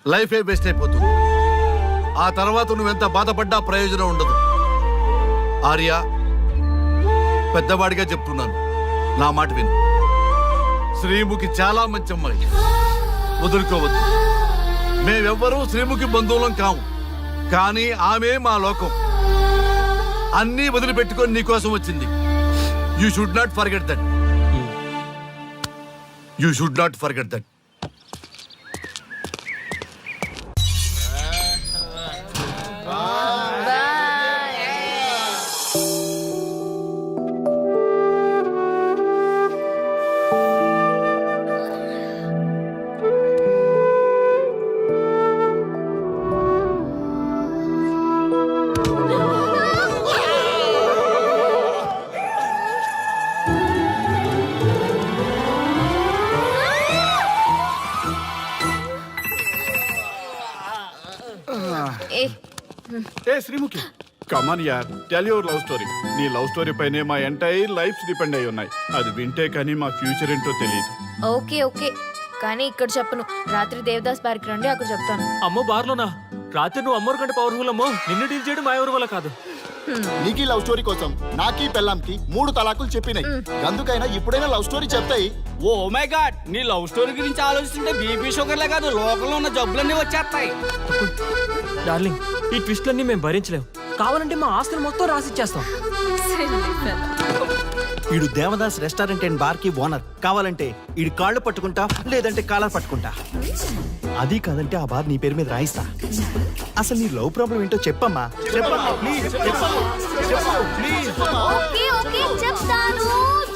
లైఫే వేస్ట్ అయిపోతుంది. ఆ తర్వాత నువ్వెంత బాధపడ్డా ప్రయోజనం ఉండదు. ఆర్య, పెద్దవాడిగా చెప్తున్నాను, నా మాట విను. శ్రీముఖి చాలా మంచి అమ్మాయి, వదులుకోవద్దు. మేమెవ్వరూ శ్రీముఖి బంధువులం కాము, కానీ ఆమె మా లోకం. అన్నీ వదిలిపెట్టుకొని నీకోసం వచ్చింది. You should not forget that. You should not forget that. ఏ శ్రీముఖి, కమాన్ యార్, టెల్ యువర్ లవ్ స్టోరీ. నీ లవ్ స్టోరీ పైనే మా ఎంటైర్ లైఫ్ డిపెండ్ అయి ఉన్నాయి. అది వింటే కానీ మా ఫ్యూచర్ ఏంటో తెలియదు. ఓకే ఓకే, కానీ ఇక్కడ చెప్పను. రాత్రి దేవదాస్ బార్కి రండి, అక్కడ చెప్తాను. అమ్మో బార్లోనా? రాత్రి నువ్వు అమ్మోరు కంటే పవర్ఫుల్ అమ్మో. నిన్ను డీల్ చేయడం మా ఎవరి వల్ల కాదు. నీకీ లవ్ స్టోరీ కోసం నాకీ పెళ్ళాంకి 3 తలాకులు చెప్పినాయి. అందుకైనా ఇప్పుడైనా లవ్ స్టోరీ చెప్తాయి. ఓ మై గాడ్, నీ లవ్ స్టోరీ గురించి ఆలోచిస్తుంటే బీపీ షుగర్లే కాదు లోకంలో ఉన్న జబ్బులన్నీ వచ్చేస్తాయి. డార్లింగ్, ఈ ట్విస్ట్లన్నీ మేము భరించలేం. కావాలంటే మా ఆస్తులు మొత్తం రాసిచ్చేస్తాం. ఈడు దేవదాస్ రెస్టారెంట్ అండ్ బార్ కి ఓనర్. కావాలంటే ఈడు కాళ్ళు పట్టుకుంటా, లేదంటే కాలర్ పట్టుకుంటా. అది కాదంటే ఆ బార్ నీ పేరు మీద రాయిస్తా. అసలు నీ లవ్ ప్రాబ్లం ఏంటో చెప్పమ్మా. చెప్పమ్మా ప్లీజ్, ప్లీజ్. ఓకే ఓకే, చెప్తాను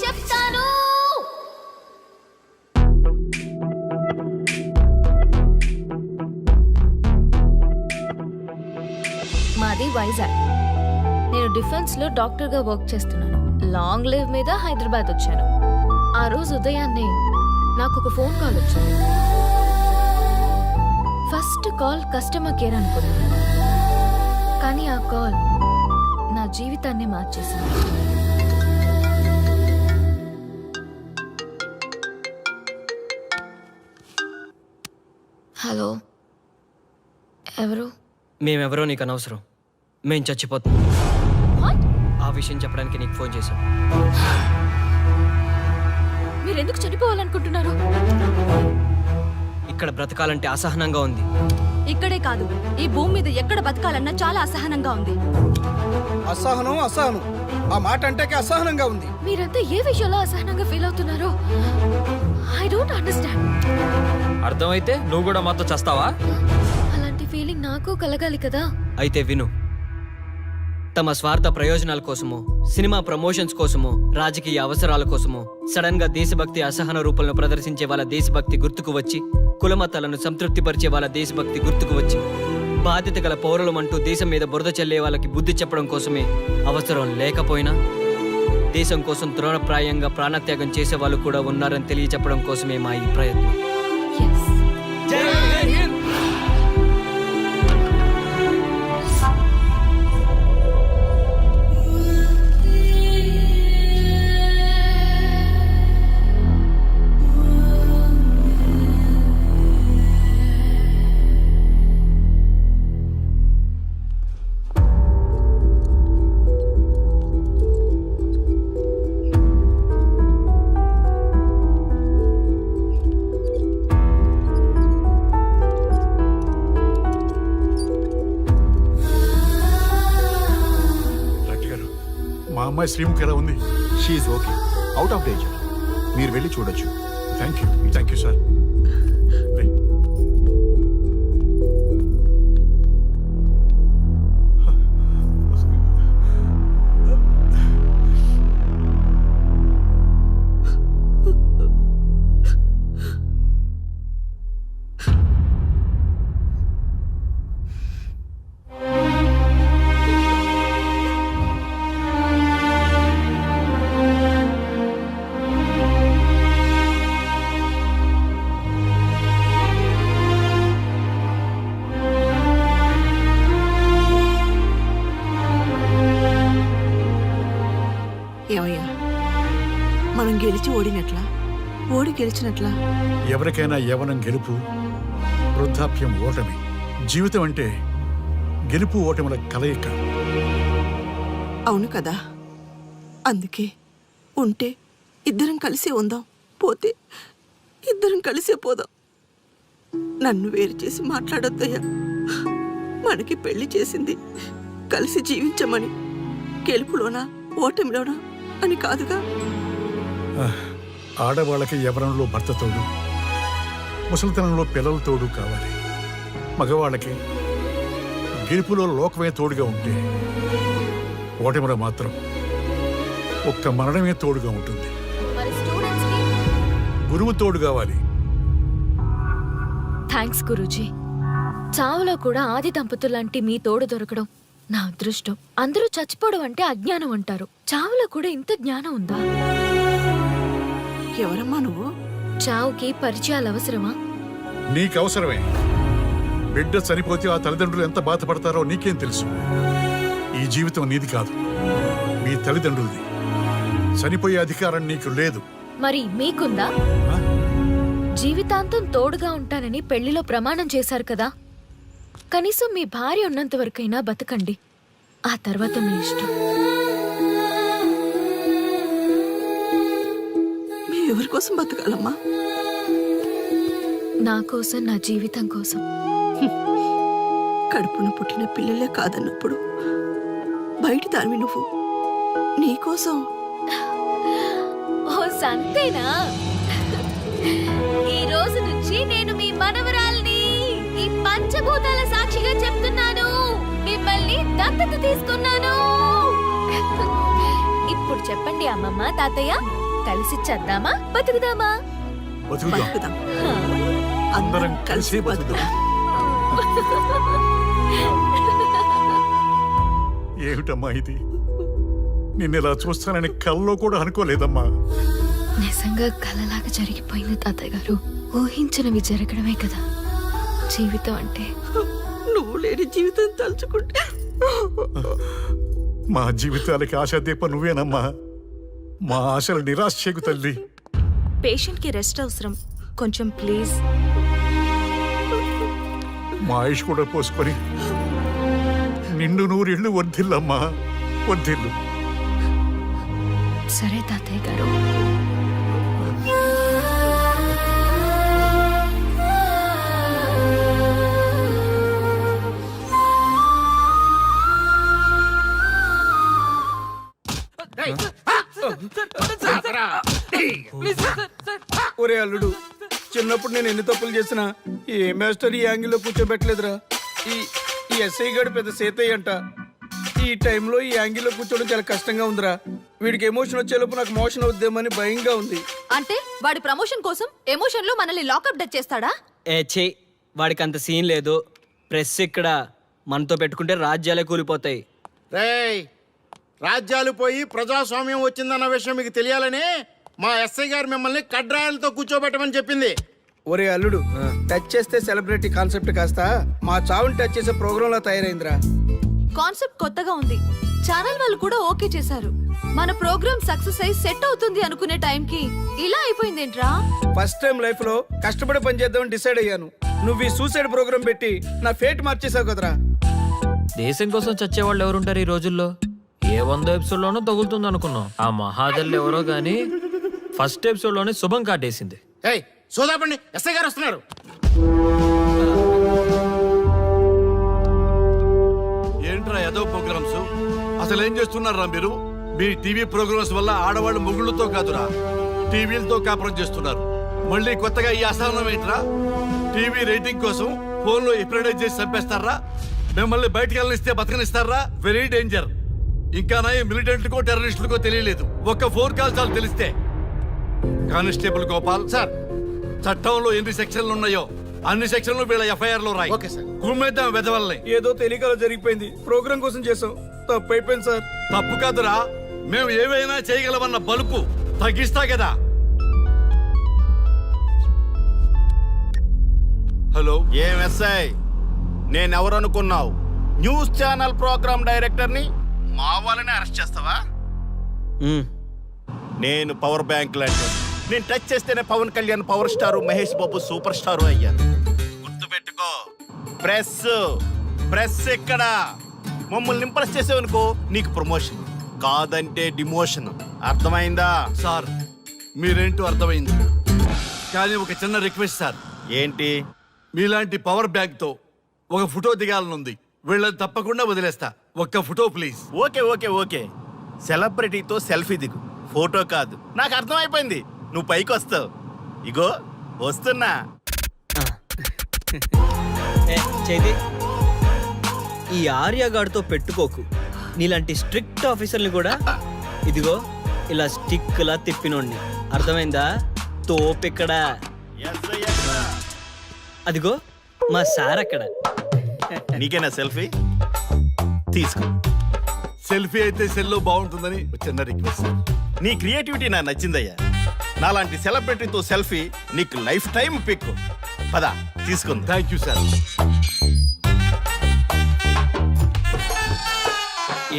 చెప్తాను. మాది వైజాగ్. నేను డిఫెన్స్ లో డాక్టర్ గా వర్క్ చేస్తున్నాను. లాంగ్ లివ్ మీద హైదరాబాద్ వచ్చాను. ఆ రోజు ఉదయాన్నే నాకు ఒక ఫోన్ కాల్ వచ్చింది. ఫస్ట్ కాల్ కస్టమర్ కేర్ అనుకున్నాను, కానీ ఆ కాల్ నా జీవితాన్ని మార్చేసింది. హలో, ఎవరు? మేమెవరో నీకు అనవసరం. మేం చచ్చిపోతాం. ఆ విషయం చెప్పడానికి నీకు ఫోన్ చేశాం. మీరెందుకు చనిపోవాలనుకుంటున్నారు? ఇక్కడ బ్రతకాలంటే అసహనంగా ఉంది. ఇక్కడే కాదు, ఈ భూమి మీద ఎక్కడ బతకాలన్నా చాలా అసహనంగా ఉంది. అసహనం అసహనం, ఆ మాట అంటే అసహనంగా ఉంది. మీరంతా ఏ విషయంలో అసహనంగా ఫీల్ అవుతున్నారో ఐ డోంట్ అండర్స్టాండ్. అర్థమైతే నువ్వు కూడా మాతో చస్తావా? అలాంటి ఫీలింగ్ నాకు కలగాలి కదా. అయితే విను. తమ స్వార్థ ప్రయోజనాల కోసమో, సినిమా ప్రమోషన్స్ కోసమో, రాజకీయ అవసరాల కోసమో సడన్ గా దేశభక్తి అసహన రూపంలో ప్రదర్శించే వాళ్ళ దేశభక్తి గుర్తుకు వచ్చి, కులమతాలను సంతృప్తిపరిచే వాళ్ళ దేశభక్తి గుర్తుకు వచ్చి, బాధ్యత గల పౌరులమంటూ దేశం మీద బురద చల్లే వాళ్ళకి బుద్ధి చెప్పడం కోసమే, అవసరం లేకపోయినా దేశం కోసం తృణప్రాయంగా ప్రాణత్యాగం చేసే వాళ్ళు కూడా ఉన్నారని తెలియచెప్పడం కోసమే మా ఈ ప్రయత్నం. అమ్మాయి శ్రీముఖి ఎలా ఉంది? She's okay, out of danger. మీరు వెళ్ళి చూడొచ్చు. Thank you sir. ఏమయ్యా, మనం గెలిచి ఓడినట్లా, ఓడి గెలిచినట్లా? ఎవరికైనా యవనం గెలుపు, వృద్ధాప్యం ఓటమి. జీవితం అంటే గెలుపు ఓటముల కలయిక. అవును కదా, అందుకే ఉంటే ఇద్దరం కలిసే ఉందాం, పోతే ఇద్దరం కలిసే పోదాం. నన్ను వేరు చేసి మాట్లాడొద్దయ్యా. మనకి పెళ్లి చేసింది కలిసి జీవించమని, గెలుపులోనా ఓటమిలోనా అని కాదుగా. ఆడవాళ్ళకి యవనంలో భర్త తోడు, ముసలితనంలో పిల్లల తోడు కావాలి. మగవాళ్ళకి గెలుపులో లోకమే తోడుగా ఉంటే, ఓటమిలో మాత్రం ఒక్క మరణమే తోడుగా ఉంటుంది. గురువు తోడు కావాలి. థ్యాంక్స్ గురూజీ. చావులో కూడా ఆది దంపతులాంటి మీ తోడు దొరకడం నా అదృష్టం. అందరూ చచ్చిపోవడం అంటే అజ్ఞానం అంటారు, చావులో కూడా ఇంత జ్ఞానం ఉందా? ఎవరమ్మా నువ్వు? చావుకి పరిచయాలు అవసరమా? నీకు అవసరమే. బిడ్డ చనిపోతే ఆ తల్లిదండ్రులు ఎంత బాధపడతారో నీకేం తెలుసు? ఈ జీవితం నీది కాదు, మీ తల్లిదండ్రులది. చనిపోయే అధికారం నీకు లేదు. మరి మీకుందా? జీవితాంతం తోడుగా ఉంటానని పెళ్లిలో ప్రమాణం చేశారు కదా, కనీసం మీ భార్య ఉన్నంత వరకైనా బతకండి, ఆ తర్వాత మీ ఇష్టం. మీ ఎవరి కోసం బతకాలమ్మా? నా కోసం, నా జీవితం కోసం. కడుపున పుట్టిన పిల్లలే కాదన్నప్పుడు బయటి దానివి నువ్వు, నీకోసం. ఓ సంతేనా? ఈ రోజు నుంచి నేను మీ మనవరాల్ని. ఈ పంచభూతాల సాక్షిగా చెప్తున్నాను, మిమ్మల్ని దత్తత తీసుకున్నాను. ఇప్పుడు చెప్పండి అమ్మమ్మ, తాతయ్య, కలిసి చద్దామా బతుకుదామా? బతుకుదాం. అందరం కలిసి బతుకుదాం. ఏమిటమ్మా ఇది? నిన్నెలా చూస్తానని కల్లో కూడా అనుకోలేదమ్మా. నిజంగా కలలాగా జరిగిపోయింది తాతయ్య గారు. ఊహించినవి జరగడమే కదా జీవితం అంటే. నువ్వు లేని జీవితం తలుచుకుంటే మా జీవితాలకి ఆశాదీప నువ్వేనమ్మా. మా ఆశలు నిరాశ చేయకు తల్లి. పేషెంట్ కి రెస్ట్ అవసరం, కొంచెం ప్లీజ్. మా ఆయుష్ కూడా పోసుకొని నిండు నూరిళ్ళు వర్ధిల్లమ్మా, వర్ధిల్లు. సరే తాతయ్య గారు. ఒరే అల్లుడు, చిన్నప్పుడు నేను ఎన్ని తప్పులు చేసినా ఏ మాస్టర్ ఈ యాంగిల్లో కూర్చోబెట్టలేదురా. ఈ ఎస్ఐ గడు పెద్ద సేతయ్య అంట. ఈ టైంలో ఈ యాంగిల్లో కూర్చోవడం చాలా కష్టంగా ఉందిరా. వీడికి ఎమోషన్ వచ్చేలోపు నాకు మోషన్ అవుద్దేమని భయంగా ఉంది. అంటే వాడి ప్రమోషన్ కోసం ఎమోషన్ లో మనల్ని లాకప్ డెత్ చేస్తాడా? వాడికి అంత సీన్ లేదు. ప్రెస్ ఇక్కడ మనతో పెట్టుకుంటే రాజ్యాలే కూలిపోతాయి. రేయ్, రాజ్యాలు పోయి ప్రజాస్వామ్యం వచ్చిందన్న విషయం మీకు తెలియాలని మా ఎస్ఐ గారు మిమ్మల్ని కడ్రాయలతో కూర్చోబెట్టమని చెప్పింది. ఒరే అల్లుడు, టచ్ చేస్తే సెలబ్రిటీ కాన్సెప్ట్ కాస్త మా చావుని టచ్ చేసే ప్రోగ్రామ్ లా తయారైందిరా. కాన్సెప్ట్ కొత్తగా ఉంది, ఛానల్ వాళ్ళు కూడా ఓకే చేశారు. మన ప్రోగ్రామ్ సక్సెస్ అయి సెట్ అవుతుంది అనుకునే టైంకి ఇలా అయిపోయిందేంట్రా? ఫస్ట్ టైం లైఫ్ లో కష్టపడి పని చేద్దామని డిసైడ్ అయ్యాను. నువ్వు ఈ సూసైడ్ ప్రోగ్రామ్ పెట్టి నా ఫేట్ మార్చేసావు కదరా. దేశం కోసం చచ్చేవాళ్ళు ఎవరుంటారు ఈ రోజుల్లో? ఏ 100 ఎపిసోడ్లోనో తగులుతుంది అనుకున్నాం. ఆ మహాదల్ ఎవరో గానీ ఫస్ట్ ఎపిసోడ్లోనే శుభం కాటేసింది. ఏయ్ సోదాపండి, ఎస్ఐ గారు వస్తున్నారు. ఏంట్రా ఏదో ప్రోగ్రామ్స్? అసలు ఏం చేస్తున్నారా మీరు? మీ టీవీ ప్రోగ్రామ్స్ వల్ల ఆడవాళ్ళు మొగుళ్ళతో కాదురా టీవీలతో కాపురం చేస్తున్నారు. మళ్ళీ కొత్తగా ఈ అసహనం ఏంట్రా? టీవీ రేటింగ్ కోసం ఫోన్లో ఎప్రిడైజ్ చేసి చంపేస్తారా? మిమ్మల్ని బయటకు వెళ్ళనిస్తే బతకనిస్తారా? Very danger. ఇంకా నా మిలిటెంట్లకో టెర్రరిస్టులకో తెలియలేదు, ఒక్క ఫోన్ కాల్ చాలు తెలిస్తే. కానిస్టేబుల్ గోపాల్ సార్, చట్టంలో ఎన్ని సెక్షన్లు ఉన్నాయో అన్ని సెక్షన్లు వీళ్ళ ఎఫ్ఐఆర్ లో రాయి. Okay sir. కుమ్మేద్దాం వెదవల్ని. ఏదో తెలియక జరిగిపోయింది, ప్రోగ్రామ్ కోసం చేసాం, తప్పు అయిపోయింది సార్. తప్పు కాదురా, మేము ఏవైనా చేయగలమన్న బలుపు తగ్గిస్తా కదా. హలో, ఏం ఎస్ఐ, నేనెవరనుకున్నావు? న్యూస్ ఛానల్ ప్రోగ్రామ్ డైరెక్టర్ని మా వాళ్ళని అరెస్ట్ చేస్తావా? నేను పవర్ బ్యాంక్ లాంటి, నేను టచ్ చేస్తేనే Pawan Kalyan power star, Mahesh Babu super star అయ్యాను. గుర్తుపెట్టుకో, ప్రెస్ ఎక్కడ మమ్మల్ని ఇంప్రెస్ చేసేవనుకో నీకు ప్రమోషన్, కాదంటే డిమోషన్. అర్థమైందా? సార్ మీరేంటో అర్థమైంది, కానీ ఒక చిన్న రిక్వెస్ట్ సార్. ఏంటి? మీలాంటి పవర్ బ్యాంక్ తో ఒక ఫోటో దిగాలనుంది, వీళ్ళని తప్పకుండా వదిలేస్తా. ఒక్క photo please. Okay okay okay, సెలబ్రిటీతో సెల్ఫీ దిగు, ఫోటో కాదు. నాకు అర్థమైపోయింది, నువ్వు పైకి వస్తావు. ఇగో వస్తున్నా. చేతి ఈ ఆర్యగాడితో పెట్టుకోకు. నీలాంటి స్ట్రిక్ట్ ఆఫీసర్ని కూడా ఇదిగో ఇలా స్టిక్లా తిప్పినోడిని. అర్థమైందా? తోపిక్కడ. అదిగో మా సార్ అక్కడ. నీకేనా సెల్ఫీ? తీసుకో. సెల్ఫీ అయితే సెల్లో బాగుంటుందని ఒక చిన్న రిక్వెస్ట్ సార్. నీ క్రియేటివిటీ నాకు నచ్చిందయ్యా. నాలాంటి సెలబ్రిటీతో సెల్ఫీ నీకు లైఫ్ టైం పిక్. పద తీసుకుంది. Thank you sir.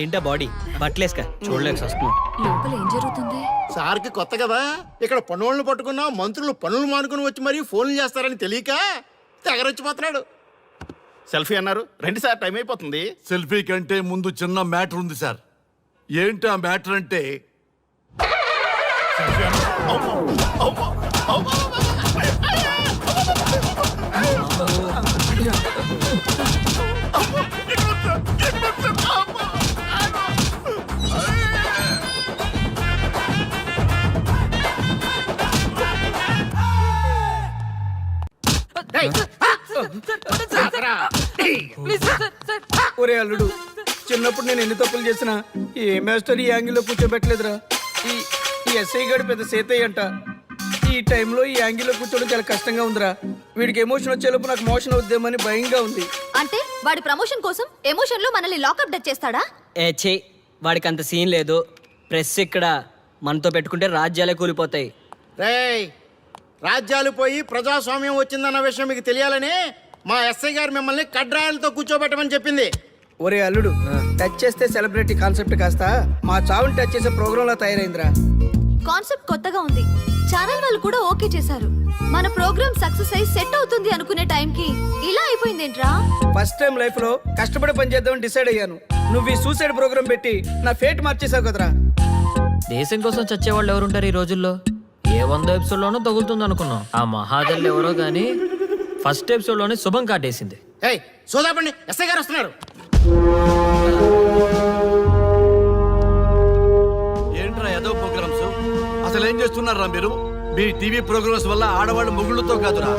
ఏంటా బాడీ బట్టలేసుక చూడలేక వస్తున్నాం. లోపల ఏం జరుగుతుంది? సార్కి కొత్త కదా, ఇక్కడ పనులను పట్టుకున్నా మంత్రులు పనులు మానుకుని వచ్చి మరీ ఫోన్లు చేస్తారని తెలియక తెగరొచ్చిపోతున్నాడు. సెల్ఫీ అన్నారు, రండి సార్, టైం అయిపోతుంది. సెల్ఫీ కంటే ముందు చిన్న మ్యాటర్ ఉంది సార్. ఏంటి ఆ మ్యాటర్ అంటే, ఒరే అల్లుడు, చిన్నప్పుడు నేను ఎన్ని తప్పులు చేసినా ఏ మాస్టర్ ఈ యాంగిల్లో కూర్చోబెట్టలేదురా. ఈ ఎస్ఐ గడు పెద్ద సేతయ్య అంట. ఈ టైంలో ఈ యాంగిల్లో కూర్చోవడం చాలా కష్టంగా ఉందిరా. వీడికి ఎమోషన్ వచ్చేలోపు నాకు మోషన్ అవుద్దేమని భయంగా ఉంది. అంటే వాడి ప్రమోషన్ కోసం ఎమోషన్ లో మనల్ని లాకప్ డెత్ చేస్తాడా? ఛీ, వాడికి అంత సీన్ లేదు. ప్రెస్ ఇక్కడ మనతో పెట్టుకుంటే రాజ్యాలే కూలిపోతాయి. రేయ్, రాజ్యాలు పోయి ప్రజాస్వామ్యం వచ్చిందన్న విషయం మీకు తెలియాలని మా ఎస్ఐ గారు మిమ్మల్ని కడ్రాయలతో కూర్చోబెట్టమని చెప్పింది. ఒరే అల్లుడు, టచ్ చేస్తే సెలబ్రిటీ కాన్సెప్ట్ కాస్త మా చావుని టచ్ చేసే ప్రోగ్రామ్ లా తయారైందిరా. కాన్సెప్ట్ కొత్తగా ఉంది, ఛానల్ వాళ్ళు కూడా ఓకే చేశారు. మన ప్రోగ్రామ్ సక్సెస్ అయి సెట్ అవుతుంది అనుకునే టైంకి ఇలా అయిపోయిందేంట్రా? ఫస్ట్ టైం లైఫ్ లో కష్టపడి పని చేద్దామని డిసైడ్ అయ్యాను. నువ్వు ఈ సూసైడ్ ప్రోగ్రామ్ పెట్టి నా ఫేట్ మార్చేసావు కదరా. దేశం కోసం చచ్చేవాళ్ళు ఎవరుంటారు ఈ రోజుల్లో? ఏ 100 ఎపిసోడ్లోనూ తగులుతుంది అనుకున్నాం. ఆ మహాదల్ ఎవరో గానీ ఫస్ట్ ఎపిసోడ్లోనే శుభం కాటేసింది. ఏయ్ సోదాపండి, ఎస్ఐ గారు వస్తున్నారు. ఏంట్రా ఏదో ప్రోగ్రామ్స్? అసలు ఏం చేస్తున్నారా మీరు? మీ టీవీ ప్రోగ్రామ్స్ వల్ల ఆడవాళ్ళు మొగుళ్ళతో కాదురా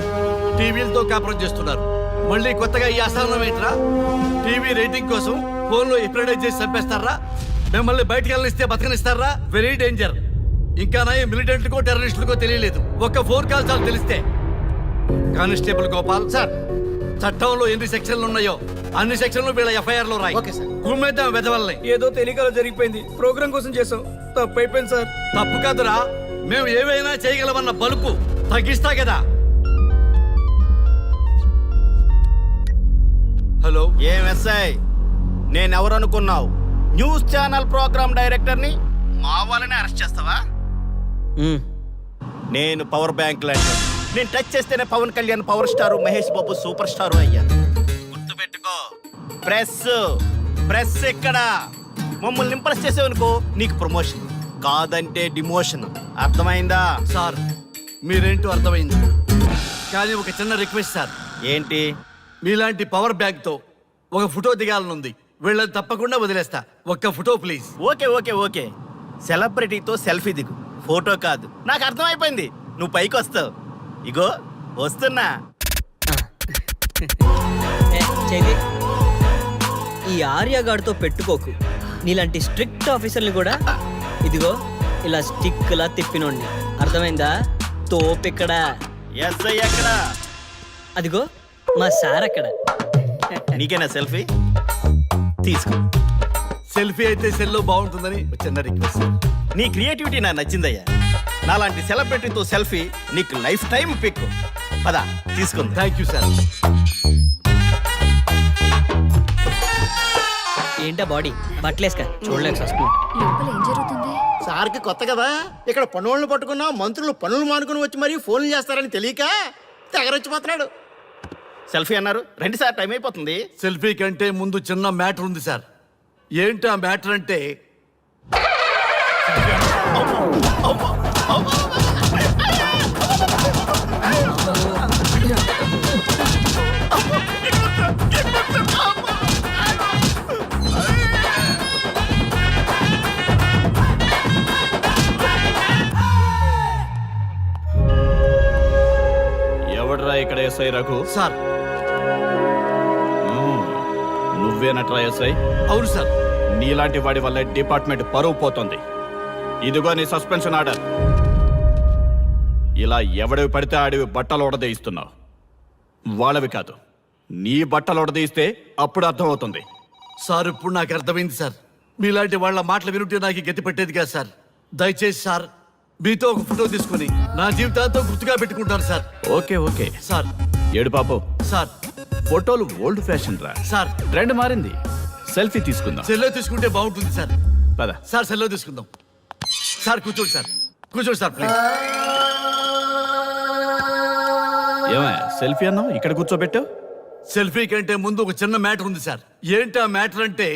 టీవీలతో కాపురం చేస్తున్నారు. మళ్ళీ కొత్తగా ఈ అసహనం ఏంట్రా? టీవీ రేటింగ్ కోసం ఫోన్లో ఎప్రిడైజ్ చేసి చంపేస్తారా? మిమ్మల్ని బయటకు వెళ్ళనిస్తే బతకనిస్తారా? Very danger. ఇంకా నా మిలిటెంట్లకో టెర్రరిస్టులకో తెలియలేదు, ఒక్క ఫోన్ కాల్ చాలు తెలిస్తే. కానిస్టేబుల్ గోపాల్ సార్, చట్టంలో ఎన్ని సెక్షన్లు ఉన్నాయో అన్ని సెక్షన్లు వీళ్ళ ఎఫ్ఐఆర్ లో రాయి. Okay sir. కుమ్మేద్దాం వెదవల్ని. ఏదో తెలియక జరిగిపోయింది, ప్రోగ్రామ్ కోసం చేసాం, తప్పు అయిపోయింది సార్. తప్పు కాదురా, మేము ఏవైనా చేయగలమన్న బలుపు తగ్గిస్తా కదా. హలో, ఏం ఎస్ఐ, నేనెవరనుకున్నావు? న్యూస్ ఛానల్ ప్రోగ్రామ్ డైరెక్టర్ని మా వాళ్ళని అరెస్ట్ చేస్తావా? నేను పవర్ బ్యాంక్ లాంటి, నేను టచ్ చేస్తేనే Pawan Kalyan power star, Mahesh Babu super star అయ్యాను. గుర్తుపెట్టుకో, ప్రెస్ ఎక్కడ మమ్మల్ని ఇంప్రెస్ చేసేవనుకో నీకు ప్రమోషన్, కాదంటే డిమోషన్. అర్థమైందా? సార్ మీరేంటో అర్థమైంది, కానీ ఒక చిన్న రిక్వెస్ట్ సార్. ఏంటి? మీలాంటి పవర్ బ్యాంక్ తో ఒక ఫోటో దిగాలనుంది, వీళ్ళని తప్పకుండా వదిలేస్తా. ఒక్క photo please. Okay okay okay, సెలబ్రిటీతో సెల్ఫీ దిగు, ఫోటో కాదు. నాకు అర్థమైపోయింది, నువ్వు పైకి వస్తావు. ఇగో వస్తున్నా. చెయ్యి. ఈ ఆర్యగాడితో పెట్టుకోకు. నీలాంటి స్ట్రిక్ట్ ఆఫీసర్ని కూడా ఇదిగో ఇలా స్టిక్లా తిప్పినోడిని. అర్థమైందా? తోపిక్కడ. ఎస్ఐ ఎక్కడ? అదిగో మా సార్ అక్కడ. నీకేనా సెల్ఫీ? తీసుకో. సెల్ఫీ అయితే సెల్లో బాగుంటుందని చిన్న రిక్వెస్ట్. నీ క్రియేటివిటీ నాకు నచ్చిందయ్యా. నాలాంటి సెలబ్రిటీతో సెల్ఫీ నీకు లైఫ్ టైం పిక్. పద తీసుకుంది. Thank you sir. ఏంటా బాడీ బట్టలేసుక చూడలేక వస్తున్నాం. లోపల ఏం జరుగుతుంది? సార్కి కొత్త కదా, ఇక్కడ పనులను పట్టుకున్నా మంత్రులు పనులు మానుకుని వచ్చి మరీ ఫోన్లు చేస్తారని తెలియక తెగరొచ్చిపోతున్నాడు. సెల్ఫీ అన్నారు, రండి సార్, టైం అయిపోతుంది. సెల్ఫీ కంటే ముందు చిన్న మ్యాటర్ ఉంది సార్. ఏంటి ఆ మ్యాటర్ అంటే, ఎవడ్రా ఇక్కడ ఎస్ఐ రఘు? సార్ నువ్వేనట్రా ఎస్ఐ? అవును సార్. నీలాంటి వాడి వల్ల డిపార్ట్మెంట్ పరువు పోతుంది. ఇదిగో నీ సస్పెన్షన్ ఆర్డర్. ఇలా ఎవడివి పడితే ఆడివి బట్టలు ఉడదీయిస్తున్నావు. వాళ్ళవి కాదు, నీ బట్టలు ఉడదీయిస్తే అప్పుడు అర్థమవుతుంది. సార్ ఇప్పుడు నాకు అర్థమైంది సార్. మీలాంటి వాళ్ళ మాటలు వినుంటే నాకు గతి పెట్టేది కాదు సార్. దయచేసి సార్ మీతో ఒక ఫోటో తీసుకుని నా జీవితాంతో గుర్తుగా పెట్టుకుంటాను సార్. Okay okay sir. ఏడు పాపు సార్. ఫోటోలు ఓల్డ్ ఫ్యాషన్ రా సార్. ట్రెండ్ మారింది. సెల్ఫీ తీసుకుందాం. సెల్లో తీసుకుంటే బాగుంటుంది సార్. పద సార్ సెల్లో తీసుకుందాం. సార్ కూర్చోండి సార్, కూర్చోండి సార్ ప్లీజ్. ఏమయ్య సెల్ఫీ అన్నావు, ఇక్కడ కూర్చోబెట్టావు? సెల్ఫీ కంటే ముందు ఒక చిన్న మ్యాటర్ ఉంది సార్. ఏంటి ఆ మ్యాటర్ అంటే